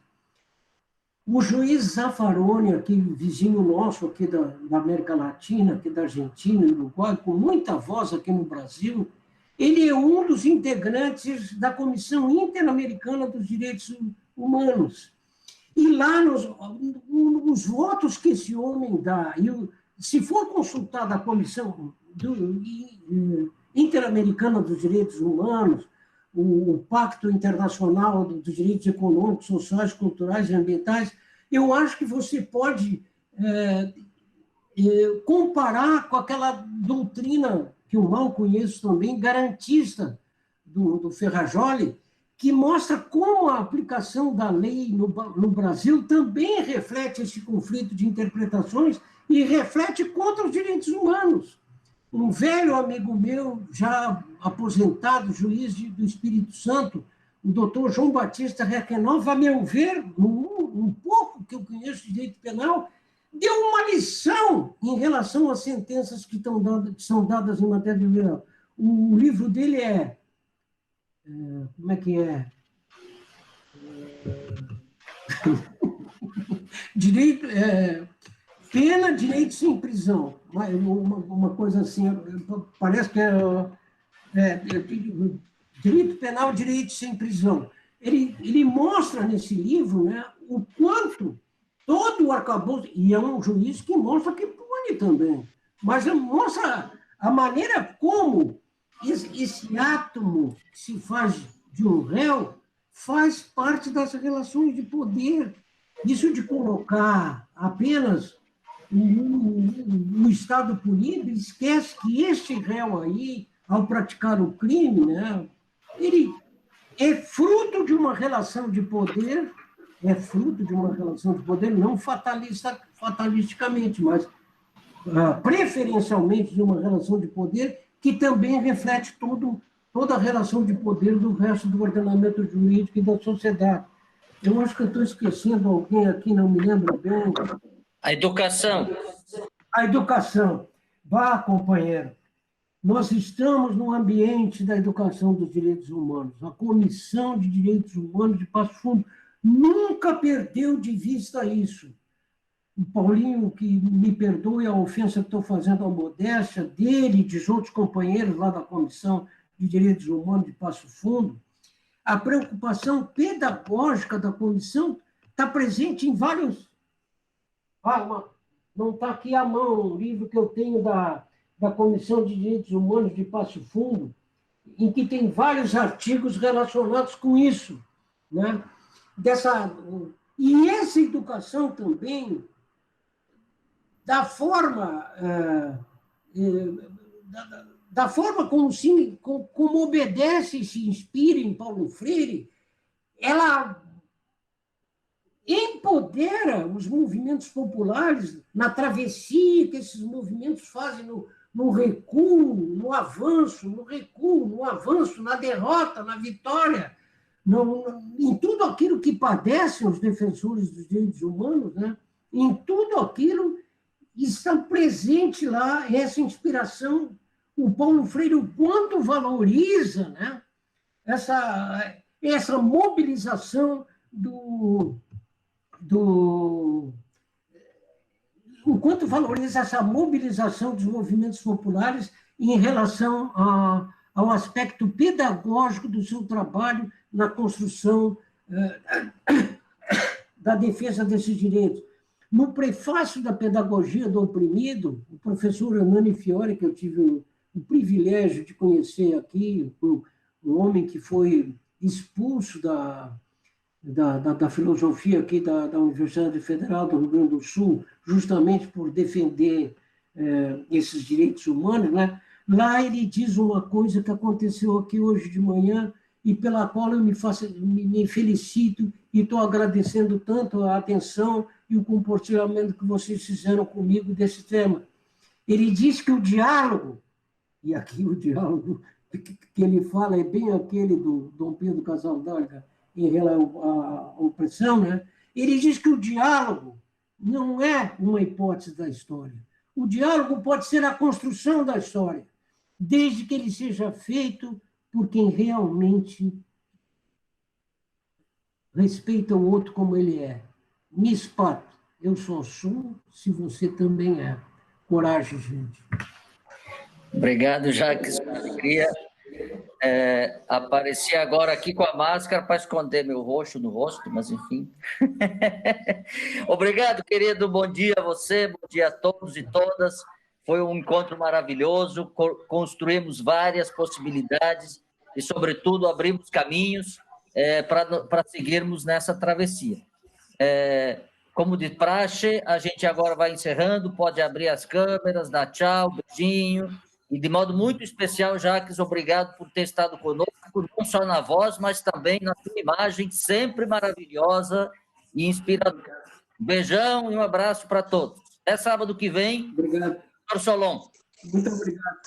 Speaker 1: O juiz Zaffaroni, aqui, vizinho nosso aqui da América Latina, aqui da Argentina, Uruguai, com muita voz aqui no Brasil, ele é um dos integrantes da Comissão Interamericana dos Direitos Humanos. E lá, os votos que esse homem dá, se for consultada a Comissão Interamericana dos Direitos Humanos, o Pacto Internacional dos Direitos Econômicos, Sociais, Culturais e Ambientais, eu acho que você pode comparar com aquela doutrina que eu mal conheço também, garantista do Ferrajoli, que mostra como a aplicação da lei no Brasil também reflete esse conflito de interpretações e reflete contra os direitos humanos. Um velho amigo meu, já aposentado, juiz do Espírito Santo, o doutor João Batista Requenov, a meu ver, um pouco que eu conheço de direito penal, deu uma lição em relação às sentenças que são dadas em matéria de penal. O livro dele é... Como é que é? Direito... Pena, direito sem prisão. Uma coisa assim, parece que direito penal, direito sem prisão. Ele mostra nesse livro, né, o quanto todo o arcabouço, e é um juiz que mostra que pune também, mas mostra a maneira como esse átomo que se faz de um réu faz parte das relações de poder. Isso de colocar apenas o Estado punido, esquece que este réu aí, ao praticar o crime, né, ele é fruto de uma relação de poder, não fatalisticamente, mas preferencialmente de uma relação de poder que também reflete toda a relação de poder do resto do ordenamento jurídico e da sociedade. Eu acho que eu estou esquecendo alguém aqui, não me lembro bem.
Speaker 2: A educação.
Speaker 1: A educação. Vá, companheiro. Nós estamos no ambiente da educação dos direitos humanos. A Comissão de Direitos Humanos de Passo Fundo nunca perdeu de vista isso. O Paulinho, que me perdoe a ofensa que estou fazendo à modéstia dele e dos outros companheiros lá da Comissão de Direitos Humanos de Passo Fundo, a preocupação pedagógica da comissão está presente em vários... não está aqui à mão o livro que eu tenho da Comissão de Direitos Humanos de Passo Fundo, em que tem vários artigos relacionados com isso, né? E essa educação também, da forma como obedece e se inspira em Paulo Freire, ela empodera os movimentos populares na travessia que esses movimentos fazem no recuo, no avanço, no recuo, no avanço, na derrota, na vitória, em tudo aquilo que padecem os defensores dos direitos humanos, né? Em tudo aquilo está presente lá essa inspiração. O Paulo Freire, o quanto valoriza, né, essa mobilização o quanto valoriza essa mobilização dos movimentos populares em relação ao aspecto pedagógico do seu trabalho na construção da defesa desses direitos. No prefácio da Pedagogia do Oprimido, o professor Hernani Fiore, que eu tive o privilégio de conhecer aqui, um homem que foi expulso da filosofia aqui da Universidade Federal do Rio Grande do Sul, justamente por defender esses direitos humanos, né? Lá ele diz uma coisa que aconteceu aqui hoje de manhã e pela qual eu me felicito e estou agradecendo tanto a atenção e o compartilhamento que vocês fizeram comigo desse tema. Ele diz que o diálogo, e aqui o diálogo que ele fala é bem aquele do Dom Pedro Casaldáliga em relação à opressão, né? Ele diz que o diálogo não é uma hipótese da história. O diálogo pode ser a construção da história, desde que ele seja feito por quem realmente respeita o outro como ele é. Mispat, eu só sou se você também é. Coragem, gente.
Speaker 2: Obrigado, Jacques. Eu queria aparecer agora aqui com a máscara para esconder meu rosto no rosto, mas enfim. Obrigado, querido. Bom dia a você, bom dia a todos e todas. Foi um encontro maravilhoso, construímos várias possibilidades e, sobretudo, abrimos caminhos para seguirmos nessa travessia. Como de praxe, a gente agora vai encerrando, pode abrir as câmeras, dar tchau, beijinho, e de modo muito especial, Jacques, obrigado por ter estado conosco, não só na voz, mas também na sua imagem, sempre maravilhosa e inspiradora. Um beijão e um abraço para todos. Até sábado que vem.
Speaker 1: Obrigado.
Speaker 2: Solon.
Speaker 1: Muito obrigado.